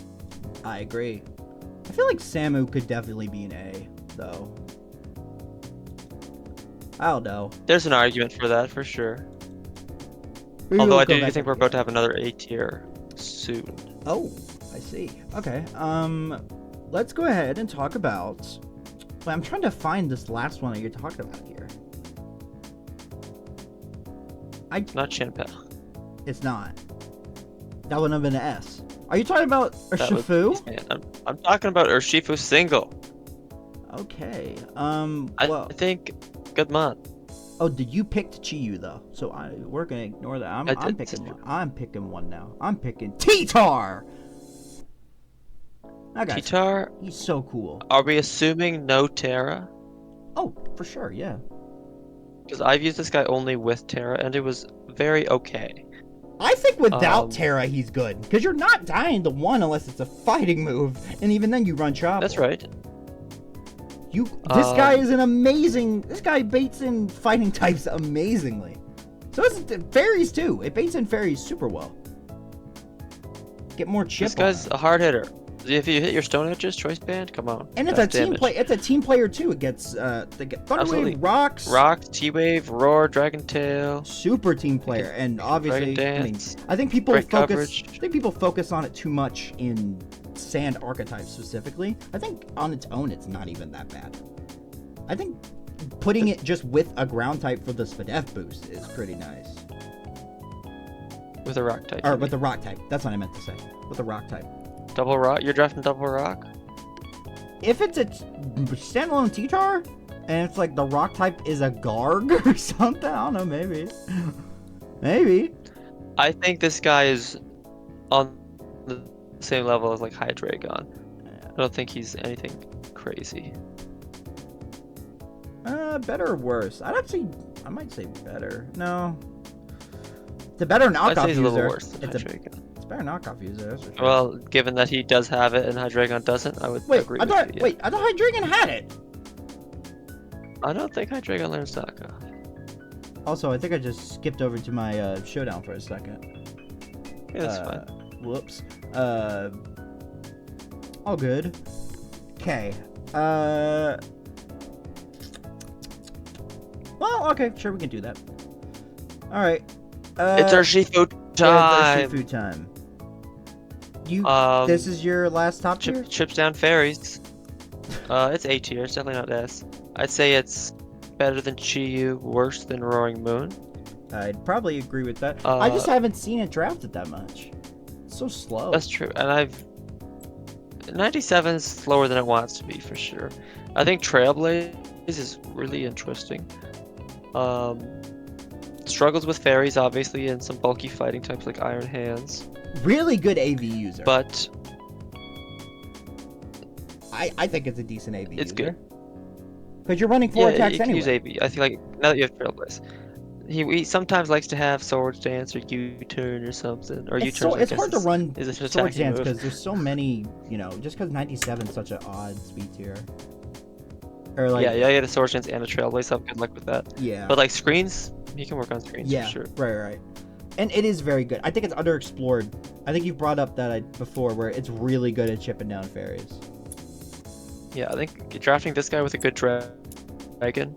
A: I agree. I feel like Samu could definitely be an A, though. I don't know.
B: There's an argument for that, for sure.
A: Maybe
B: Although
A: we'll
B: I
A: go
B: do
A: back
B: think
A: and
B: we're about to
A: forget.
B: have another A tier soon.
A: Oh, I see. Okay. Let's go ahead and talk about. Wait, I'm trying to find this last one that you're talking about here.
B: Not Shenpea.
A: It's not. That would have been an S. Are you talking about
B: That was-
A: Urshifu?
B: Man, I'm talking about Urshifu Single.
A: Okay.
B: I
A: Well.
B: think good month.
A: Oh, did you pick Chi-Yu though? So we're gonna ignore that. I'm
B: I did
A: picking
B: too.
A: one. I'm picking one now. I'm picking T-Tar. That guy's.
B: T-Tar,
A: He's so cool.
B: are we assuming no Terra?
A: Oh, for sure. Yeah.
B: Because I've used this guy only with Terra, and it was very okay.
A: I think without
B: Um,
A: Terra, he's good. Because you're not dying to one unless it's a fighting move. And even then, you run Chopper.
B: That's right.
A: This guy is an amazing... This guy baits in fighting types amazingly. So it's fairies, too. It baits in fairies super well. Get more chip
B: This guy's
A: on
B: a hard hitter. If you hit your Stone Edges, Choice Band, come on.
A: And it's
B: that's
A: a team
B: damage.
A: play. It's a team player, too. It gets... They get Thunder
B: Absolutely.
A: Wave, Rocks...
B: Rock, T-Wave, Roar, Dragon Tail.
A: Super team player, and obviously,
B: Dragon
A: I
B: Dance,
A: think people
B: great
A: focus.
B: coverage.
A: I think people focus on it too much in Sand archetypes specifically. I think on its own, it's not even that bad. I think putting it just with a ground type for the Spadef boost is pretty nice.
B: With a Rock type.
A: Or with the Rock type. That's what I meant to say. With the Rock type.
B: Double Rock? You're drafting Double Rock?
A: If it's a standalone T-Tar, and it's like the Rock type is a Garg or something, I don't know, maybe. Maybe.
B: I think this guy is on the same level as like Hydreigon. I don't think he's anything crazy.
A: Better or worse? I might say better. No. It's a better
B: I'd
A: knockoff
B: say he's a
A: user.
B: little worse than
A: It's a
B: Hydreigon.
A: better knockoff user, that's for sure.
B: Well, given that he does have it and Hydreigon doesn't, I would
A: wait,
B: agree
A: I
B: with
A: thought
B: you. Yeah.
A: wait, I thought Hydreigon had it.
B: I don't think Hydreigon learns knockoff.
A: Also, I think I just skipped over to my showdown for a second.
B: Yeah, that's fine.
A: Whoops. All good. Okay. Well, okay, sure, we can do that. All right.
B: It's Urshifu
A: Yeah,
B: time.
A: it's Urshifu time. You.
B: Um,
A: This is your last top tier.
B: Chips down fairies. It's A tier. It's definitely not S. I'd say it's better than Chi-Yu, worse than Roaring Moon.
A: I'd probably agree with that. I just haven't seen it drafted that much. It's so slow.
B: That's true, and 97 is slower than it wants to be for sure. I think Trailblaze is really interesting. Struggles with fairies, obviously, and some bulky fighting types like Iron Hands.
A: Really good AV user.
B: But
A: I think it's a decent AV
B: it's
A: user.
B: good.
A: Because you're running 4
B: Yeah,
A: attacks
B: you can
A: anyway.
B: use AV. I feel like now that you have Trailblaze, he sometimes likes to have Swords Dance or U-turn or something. Or
A: It's,
B: U-turn.
A: so, it's hard to run
B: Is it an
A: Swords
B: attacking
A: Dance
B: move?
A: because there's so many, you know, just because 97 is such an odd speed tier. Or like,
B: Yeah, get a Swords Dance and a Trailblaze up. Good luck with that.
A: yeah.
B: But like screens, he can work on screens
A: Yeah,
B: for sure.
A: right. And it is very good. I think it's underexplored. I think you've brought up that before, where it's really good at chipping down fairies.
B: Yeah, I think drafting this guy with a good dragon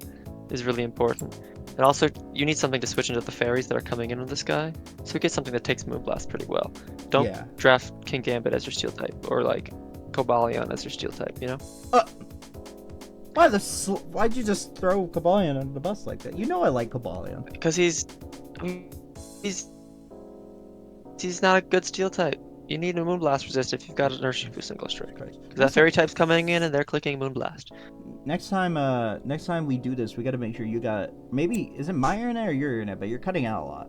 B: is really important. And also, you need something to switch into the fairies that are coming in with this guy. So get something that takes Moonblast pretty well. Don't
A: Yeah.
B: draft Kingambit as your steel type, or like Cobalion as your steel type, you know?
A: Why'd you just throw Cobalion under the bus like that? You know I like Cobalion.
B: Because he's not a good steel type. You need a Moonblast resist if you've got an Urshifu Single-Strike. Because that fairy type's coming in and they're clicking Moonblast.
A: Next time we do this, we got to make sure you got is it my internet or your internet? But you're cutting out a lot.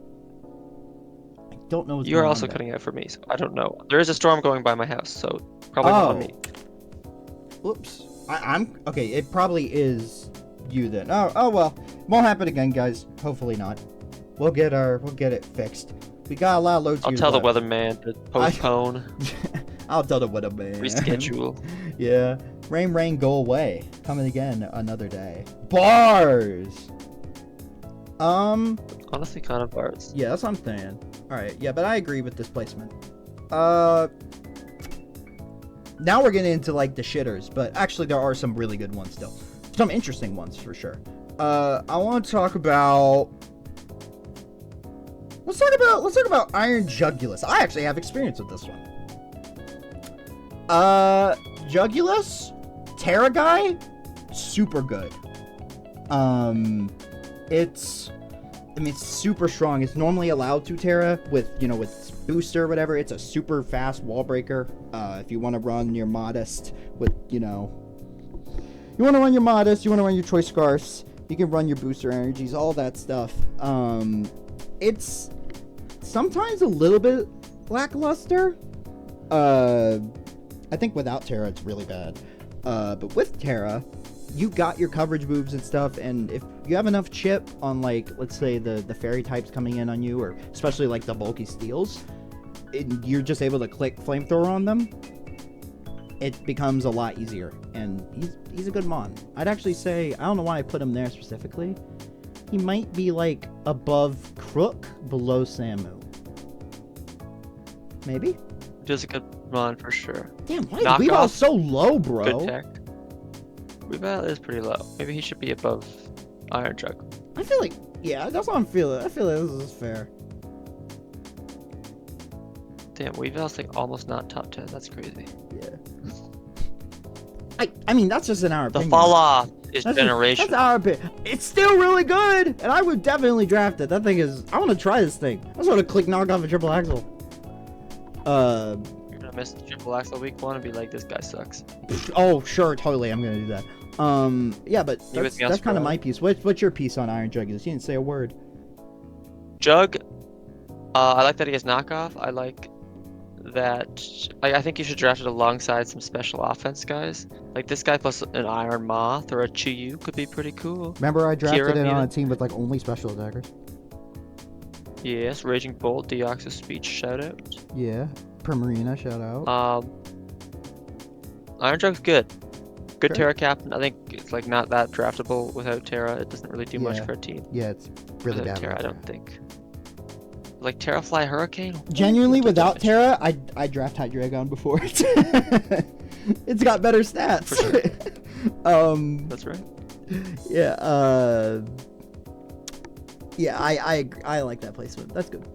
A: I don't know what's
B: You're
A: going
B: also
A: on there.
B: cutting out for me, so I don't know. There is a storm going by my house, so probably not on me.
A: Oops. I'm okay. It probably is you then. Oh well. Won't happen again, guys. Hopefully not. We'll get it fixed. We got a lot of low tiers.
B: I'll tell the
A: left.
B: weatherman to postpone,
A: I'll tell the weatherman.
B: reschedule.
A: Yeah. Rain, go away. Coming again another day. Bars.
B: Honestly, kind of bars.
A: Yeah, that's what I'm saying. All right. Yeah, but I agree with this placement. Now we're getting into like the shitters, but actually there are some really good ones still. Some interesting ones for sure. I want to talk about. Let's talk about Iron Jugulis. I actually have experience with this one. Jugulis, Terra guy, super good. It's super strong. It's normally allowed to Terra with booster or whatever. It's a super fast wall breaker. If you want to run your Modest with, you want to run your Modest, you want to run your Choice Scarfs, you can run your booster energies, all that stuff. It's sometimes a little bit lackluster. I think without Terra it's really bad. But with Terra, you got your coverage moves and stuff, and if you have enough chip on, like, let's say the fairy types coming in on you, or especially like the bulky steels, you're just able to click flamethrower on them, it becomes a lot easier. And he's a good mon. I'd actually say, I don't know why I put him there specifically, he might be like above Crook, below Samu. Maybe?
B: Just a good run for sure.
A: Damn, why is
B: Knock
A: Weavile
B: off.
A: so low, bro?
B: Good tech. Weavile is pretty low. Maybe he should be above Iron Jug.
A: I feel like, yeah, that's what I'm feeling. I feel like this is fair.
B: Damn, Weavile's like almost not top 10. That's crazy.
A: Yeah. I mean, that's just in our
B: The
A: opinion.
B: fall off is
A: That's
B: generation.
A: our opinion. It's still really good, and I would definitely draft it. That thing is, I want to try this thing. I just want to click knock off a triple axle.
B: You're gonna miss the triple axle week 1 and be like, this guy sucks.
A: Oh, sure, totally. I'm gonna do that. Yeah, but
B: You with
A: that's
B: me on
A: kind of
B: Scrafty?
A: my piece. What's your piece on Iron Jugulis? You didn't say a word.
B: Jug, I like that he has knockoff. I like that. I think you should draft it alongside some special offense guys. Like this guy plus an Iron Moth or a Chi-Yu could be pretty cool.
A: Remember, I drafted
B: Kira,
A: it on
B: maybe?
A: a team with like only special attackers.
B: Yes, Raging Bolt, Deoxys Speech, shout out.
A: Yeah, Primarina, shout out.
B: Iron Jug's good. Good
A: Sure.
B: Terra Captain. I think it's like not that draftable without Terra. It doesn't really do much
A: Yeah.
B: for a team.
A: Yeah, it's really
B: Without
A: bad.
B: Terra, I
A: right
B: don't think. like Terrafly Hurricane.
A: Genuinely,
B: What
A: without
B: damage?
A: Terra, I draft Hydreigon before it. It's got better stats.
B: For sure. That's right.
A: Yeah. Yeah. I like that placement. That's good.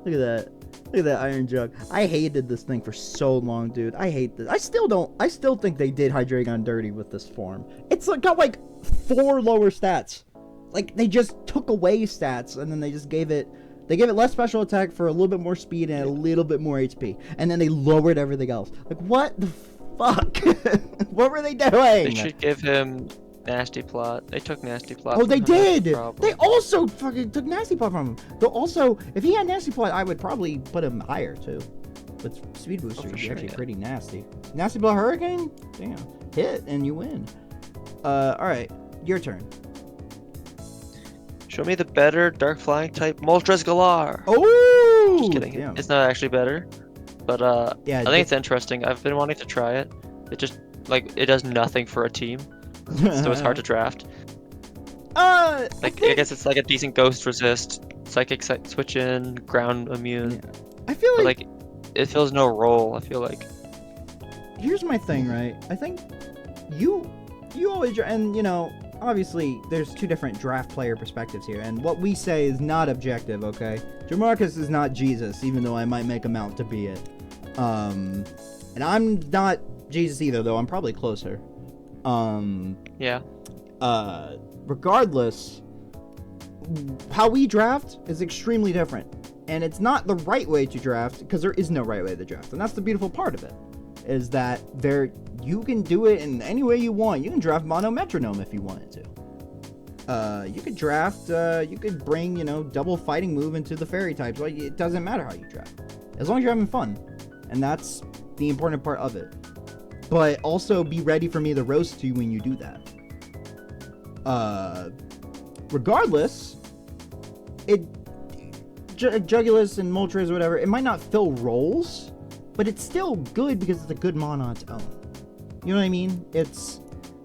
A: Look at that. Look at that Iron Jug. I hated this thing for so long, dude. I hate this. I still think they did Hydreigon dirty with this form. It's got like 4 lower stats. Like they just took away stats and then they just gave it. They gave it less special attack for a little bit more speed and a little bit more HP. And then they lowered everything else. Like, what the fuck? What were they doing?
B: They should give him Nasty Plot. They took Nasty Plot.
A: Oh, they
B: from him, that's
A: did!
B: the problem.
A: They also fucking took Nasty Plot from him. Though also, if he had Nasty Plot, I would probably put him higher, too. With Speed Booster, he's
B: sure,
A: actually
B: yeah.
A: pretty nasty. Nasty Plot Hurricane? Damn. Hit, and you win. Alright. Your turn.
B: Show me the better Dark Flying type Moltres-Galar.
A: Oh!
B: Just kidding.
A: Damn.
B: It's not actually better. But
A: Yeah,
B: I think it's interesting. I've been wanting to try it. It just like it does nothing for a team, so it's hard to draft. Like I guess it's like a decent Ghost Resist, Psychic Switch in, Ground Immune.
A: Yeah. I feel
B: But,
A: like
B: it feels no role. I feel like.
A: here's my thing, right? I think you always, and you know, obviously there's 2 different draft player perspectives here, and what we say is not objective, okay? Jamarcus is not Jesus, even though I might make him out to be it. And I'm not Jesus either, though I'm probably closer.
B: Yeah.
A: Regardless, how we draft is extremely different. And it's not the right way to draft, because there is no right way to draft. And that's the beautiful part of it, is that you can do it in any way you want. You can draft Mono Metronome if you wanted to. You could draft, you could bring, you know, double fighting move into the fairy types. Like, it doesn't matter how you draft, as long as you're having fun. And that's the important part of it. But also be ready for me to roast you when you do that. Regardless, Jugulis and Moltres or whatever, it might not fill roles, but it's still good because it's a good mon on its own. You know what I mean?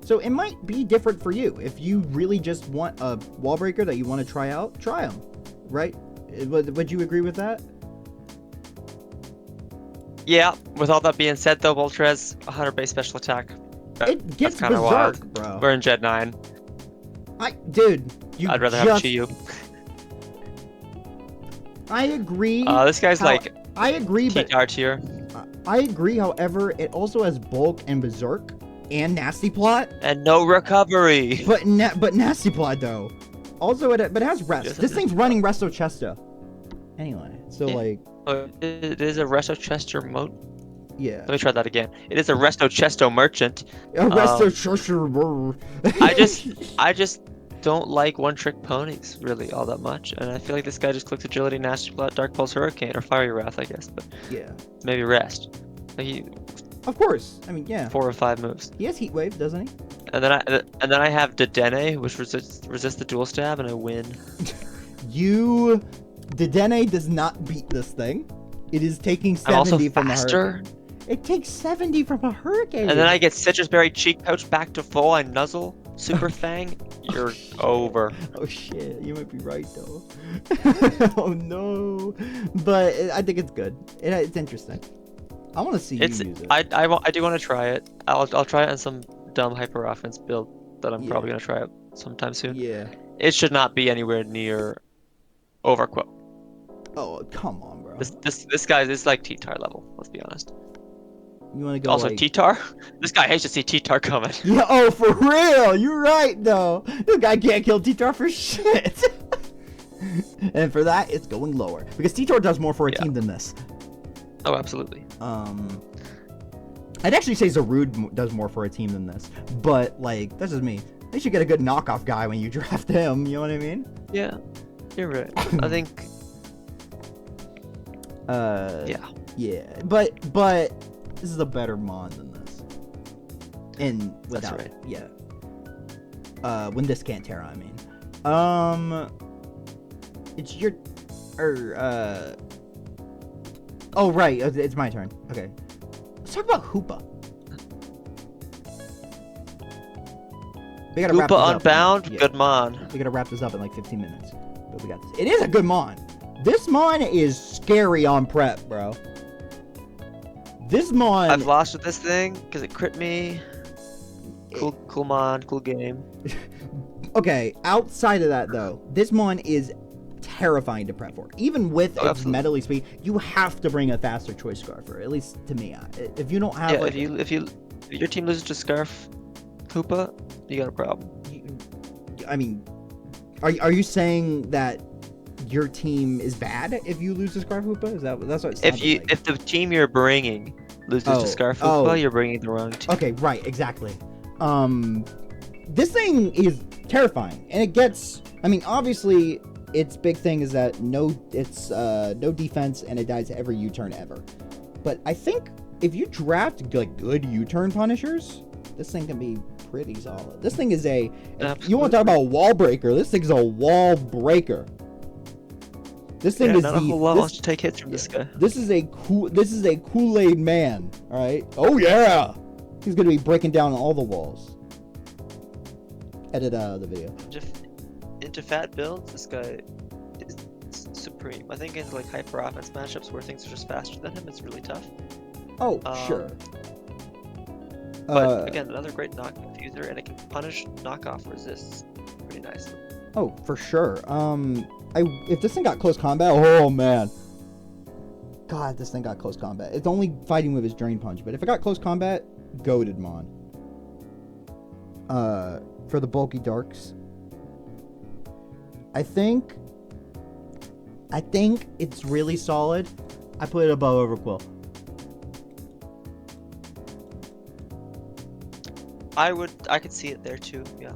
A: So it might be different for you. If you really just want a wall breaker that you want to try out, try them. Right? Would you agree with that?
B: Yeah. With all that being said, though, Moltres 100 base special attack.
A: It gets
B: that's kinda
A: berserk,
B: wild.
A: bro.
B: We're in Gen 9.
A: Dude,
B: I'd rather have Chiyu.
A: I agree.
B: This guy's like
A: I agree, but
B: T-Tar tier.
A: I agree. However, it also has bulk and berserk and nasty plot,
B: And no recovery.
A: but nasty plot though. Also, but it has rest.
B: Yes,
A: This
B: it
A: thing's running Resto Chesto. Anyway, so
B: Yeah.
A: like,
B: It is a Resto Chester mode.
A: yeah,
B: Let me try that again. It is a Resto Chesto merchant.
A: Resto Chesto.
B: I just don't like one-trick ponies really all that much, and I feel like this guy just clicks Agility, Nasty Plot, Dark Pulse, Hurricane, or Fiery Wrath, I guess, but
A: Yeah,
B: maybe Rest. Like
A: of course. I mean, yeah.
B: 4 or 5 moves,
A: He has Heat Wave, doesn't he?
B: and then I have Dedenne, which resists the dual stab, and I win.
A: Dedenne does not beat this thing. It is taking
B: I'm also
A: 70 from a
B: faster,
A: hurricane. It takes 70 from a hurricane.
B: and then I get Citrus Berry Cheek Pouch back to full. I nuzzle Super Fang. You're over.
A: Oh shit, you might be right though. Oh no, but I think it's good. It's interesting. I want to see you use it.
B: I do want to try it. I'll try it on some dumb hyper offense build that I'm probably gonna try out sometime soon.
A: Yeah.
B: It should not be anywhere near Overqwil.
A: Oh come on, bro.
B: This guy is like T-Tar level. Let's be honest.
A: You want to go
B: Also
A: like...
B: T-Tar. This guy hates to see T-Tar coming.
A: Yeah. Oh, for real. You're right though. This guy can't kill T-Tar for shit. And for that, it's going lower because T-Tar does more for a team than this.
B: Oh, absolutely.
A: I'd actually say Zarude does more for a team than this, but like that's just me. They should get a good knockoff guy when you draft him. You know what I mean?
B: Yeah, you're right. I think.
A: Yeah, but this is a better mon than this. And without
B: That's right.
A: when this can't Terra, I mean. It's your oh right, it's my turn. Okay. Let's talk about Hoopa. We gotta wrap this up.
B: Hoopa-Unbound,
A: Yeah.
B: good mon.
A: We gotta wrap this up in like 15 minutes. But we got this. It is a good mon. This mon is scary on prep, bro. This mon...
B: I've lost with this thing because it crit me. Cool mon, cool game.
A: Okay, outside of that though, this mon is terrifying to prep for. Even with its
B: absolutely.
A: medley speed, you have to bring a faster choice scarfer. At least to me. If you don't have,
B: Yeah,
A: like,
B: if your team loses to Scarf Hoopa, you got a problem.
A: I mean, are you saying that your team is bad if you lose to Scarf Hoopa? That's what it sounded like.
B: If the team you're bringing loses to Scarf Hoopa, you're bringing the wrong team.
A: Okay, right, exactly. This thing is terrifying, and it gets. I mean, obviously, its big thing is that no defense, and it dies every U-turn ever. But I think if you draft like good U-turn punishers, this thing can be pretty solid. This thing is a. If you want to talk about a wall breaker? This thing's a wall breaker. This thing is
B: not a whole lot wants to take hits from this guy.
A: This is a Kool-Aid man. All right. Oh yeah. He's gonna be breaking down all the walls. Edit the video.
B: Into fat builds, this guy is supreme. I think in like hyper offense matchups where things are just faster than him, it's really tough.
A: Oh, sure.
B: But again, another great knockoff user, and it can punish knockoff resists pretty nicely.
A: Oh, for sure. If this thing got close combat, oh man. God, this thing got close combat. It's only fighting with his Drain Punch, but if it got close combat, goated mon. For the bulky darks, I think it's really solid. I put it above Overqwil.
B: I could see it there too. Yeah.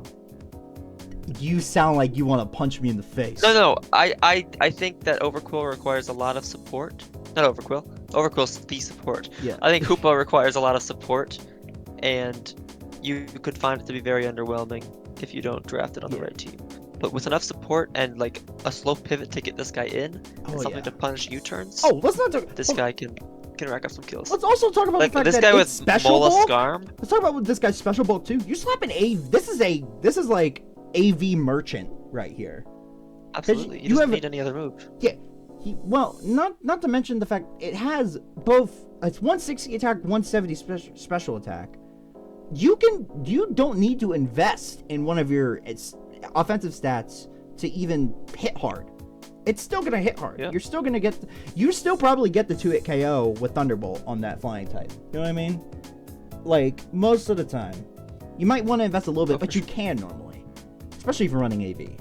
A: You sound like you want to punch me in the face.
B: No. I think that Overqwil requires a lot of support. Not Overqwil. Overqwil's the support.
A: Yeah.
B: I think Hoopa requires a lot of support, and you could find it to be very underwhelming if you don't draft it on the right team. But with enough support and like a slow pivot to get this guy in, and something to punish U-turns.
A: Oh, let's not talk.
B: This guy can rack up some kills.
A: Let's also talk about
B: like
A: the fact
B: this
A: that
B: guy
A: it's
B: with
A: special
B: Mola
A: bulk.
B: Scarm.
A: Let's talk about this guy's special bulk too. You slap an This is like AV merchant right here.
B: Absolutely. You doesn't need any other move.
A: Yeah. Well, not to mention the fact it has both. It's 160 attack, 170 special attack. You don't need to invest in one of your offensive stats to even hit hard. It's still gonna hit hard.
B: Yeah.
A: You still probably get the 2-hit KO with Thunderbolt on that flying type. You know what I mean? Like most of the time, you might want to invest a little bit, but you can normally, especially if you're running AV.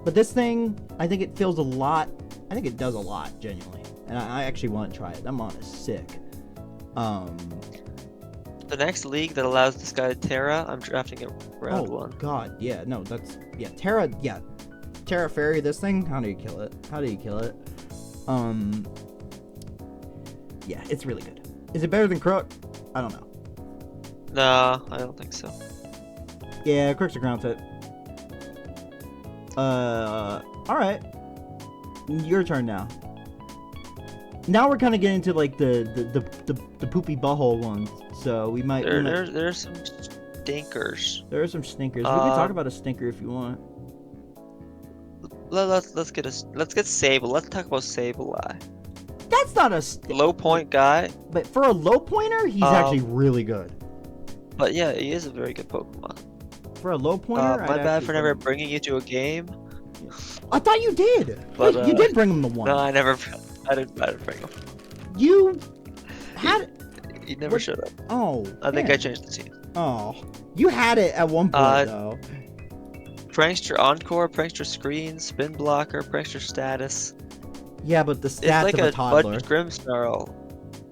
A: But this thing, I think it feels a lot. I think it does a lot, genuinely, and I actually want to try it. That mon is sick.
B: The next league that allows this guy to Terra, I'm drafting it round 1.
A: Oh god, yeah, no, that's Terra, Terra Fairy. This thing, how do you kill it? Yeah, it's really good. Is it better than Crook? I don't know.
B: Nah, I don't think so.
A: Yeah, Crook's a ground type. All right. Your turn now. Now we're kind of getting to like the poopy butthole ones, so we might.
B: There's some stinkers.
A: There are some stinkers. We can talk about a stinker if you want.
B: Let's get Sable. Let's talk about Sableye.
A: That's not a
B: low point guy.
A: But for a low pointer, he's actually really good.
B: But yeah, he is a very good Pokemon.
A: For a low pointer,
B: my bad for never bringing you to a game.
A: I thought you did.
B: But,
A: you did bring him to one.
B: No, I didn't bring him.
A: You had.
B: You never showed up.
A: Oh.
B: I think I changed the team.
A: Oh, you had it at one point though.
B: Prankster Encore, Prankster Screen, Spin Blocker, Prankster Status.
A: Yeah, but the stats
B: it's like
A: of a toddler.
B: Budget Grimmsnarl,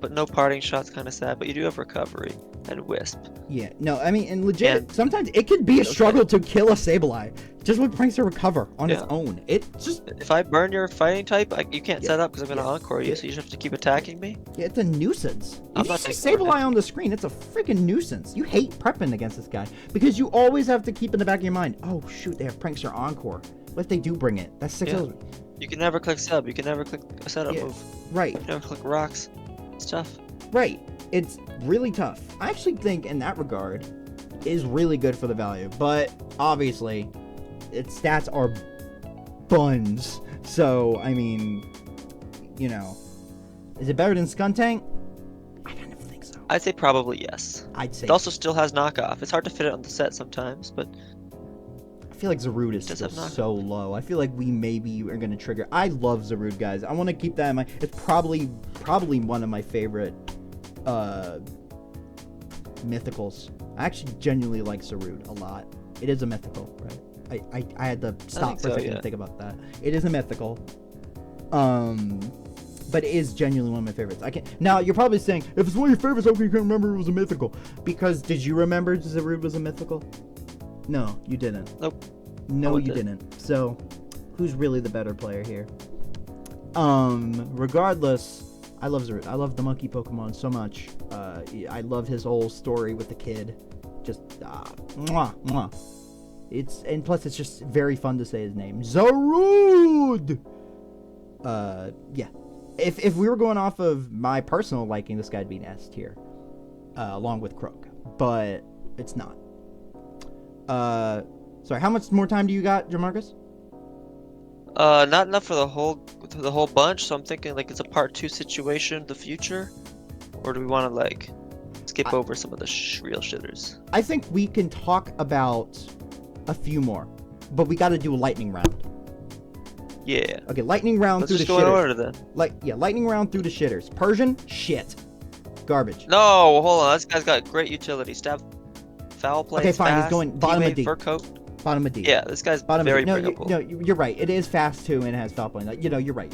B: but no parting shot's kind of sad. But you do have Recovery and Wisp.
A: Yeah, no, I mean, and legit, sometimes it could be a struggle to kill a Sableye just with Prankster Recover on its own. It just
B: if I burn your fighting type, you can't set up because I'm gonna Encore you, so you just have to keep attacking me.
A: Yeah, it's a nuisance.
B: I'm
A: if
B: not
A: you see Sableye on the screen, it's a freaking nuisance. You hate prepping against this guy because you always have to keep in the back of your mind, oh shoot, they have Prankster Encore. What if they do bring it? That's 6 hours.
B: You can never click sub. You can never click a setup move.
A: Right.
B: You can never click rocks. It's tough.
A: Right. It's really tough. I actually think in that regard is really good for the value, but obviously its stats are buns. So, I mean, you know, is it better than Skuntank? I kind of think so.
B: I'd say probably yes.
A: I'd say.
B: It also still has knockoff. It's hard to fit it on the set sometimes, but
A: I feel like Zarude is
B: Does
A: still
B: have knockoff.
A: so low. I feel like we maybe are gonna trigger. I love Zarude, guys. I want to keep that in mind. It's probably one of my favorite mythicals. I actually genuinely like Zarude a lot. It is a mythical, right? I had to stop for a second to think about that. It is a mythical. But it is genuinely one of my favorites. Now you're probably saying, if it's one of your favorites, how come you can't remember it was a mythical? Because did you remember Zarude was a mythical? No, you didn't.
B: Nope.
A: No, you didn't. So, who's really the better player here? Regardless, I love Zarude. I love the monkey Pokemon so much. I love his whole story with the kid. Just, mwah, mwah. And plus it's just very fun to say his name. Zarude! Yeah. If we were going off of my personal liking, this guy'd be an S tier. Along with Croak. But it's not. Sorry, how much more time do you got, Jamarcus?
B: Not enough for the whole bunch, so I'm thinking like it's a part 2 situation in the future, or do we want to like skip over some of the real shitters?
A: I think we can talk about a few more, but we got to do a lightning round.
B: Yeah.
A: Okay, lightning round
B: Let's
A: through
B: just
A: the
B: go in
A: shitters.
B: order then.
A: Lightning round through the shitters. Persian, shit, garbage.
B: No, hold on. This guy's got great utility. Stab, foul play.
A: Okay, fine. He's
B: Fast,
A: going bottom of
B: teammate,
A: D.
B: Fur coat.
A: Bottom of D.
B: Yeah, this guy's
A: Bottom
B: very
A: of D.
B: bringable.
A: No, you're right. It is fast too, and it has foul play. You're right.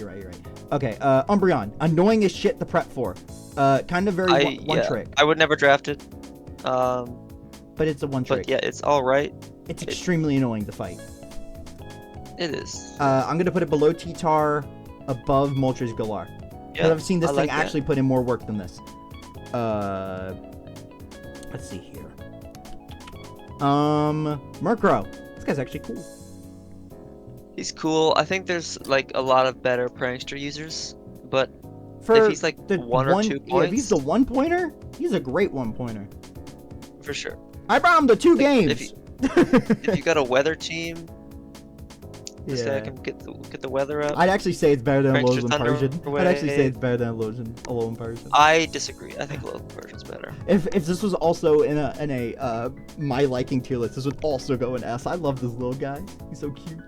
A: Okay, Umbreon, annoying as shit to prep for. Kind of very one trick.
B: I would never draft it.
A: But it's a one trick.
B: But yeah, it's all right.
A: It's extremely annoying to fight.
B: It is.
A: I'm gonna put it below T-Tar, above Moltres-Galar.
B: Yeah,
A: I've seen this
B: I
A: thing
B: like that.
A: actually put in more work than this. Let's see here. Murkrow. This guy's actually cool.
B: He's cool. I think there's like a lot of better prankster users, but
A: For
B: if he's like
A: the
B: one or 2
A: yeah, if he's
B: points,
A: the one pointer, he's a great one pointer.
B: for sure.
A: I brought him to 2 games.
B: If you got a weather team, this guy
A: Yeah.
B: can get the weather up.
A: I'd actually say it's better than
B: Prankster
A: Alolan
B: Thunder
A: Persian.
B: away.
A: I'd actually say it's better than Alolan Persian.
B: I disagree. I think Alolan Persian's better.
A: If this was also in a my liking tier list, this would also go in S. I love this little guy. He's so cute.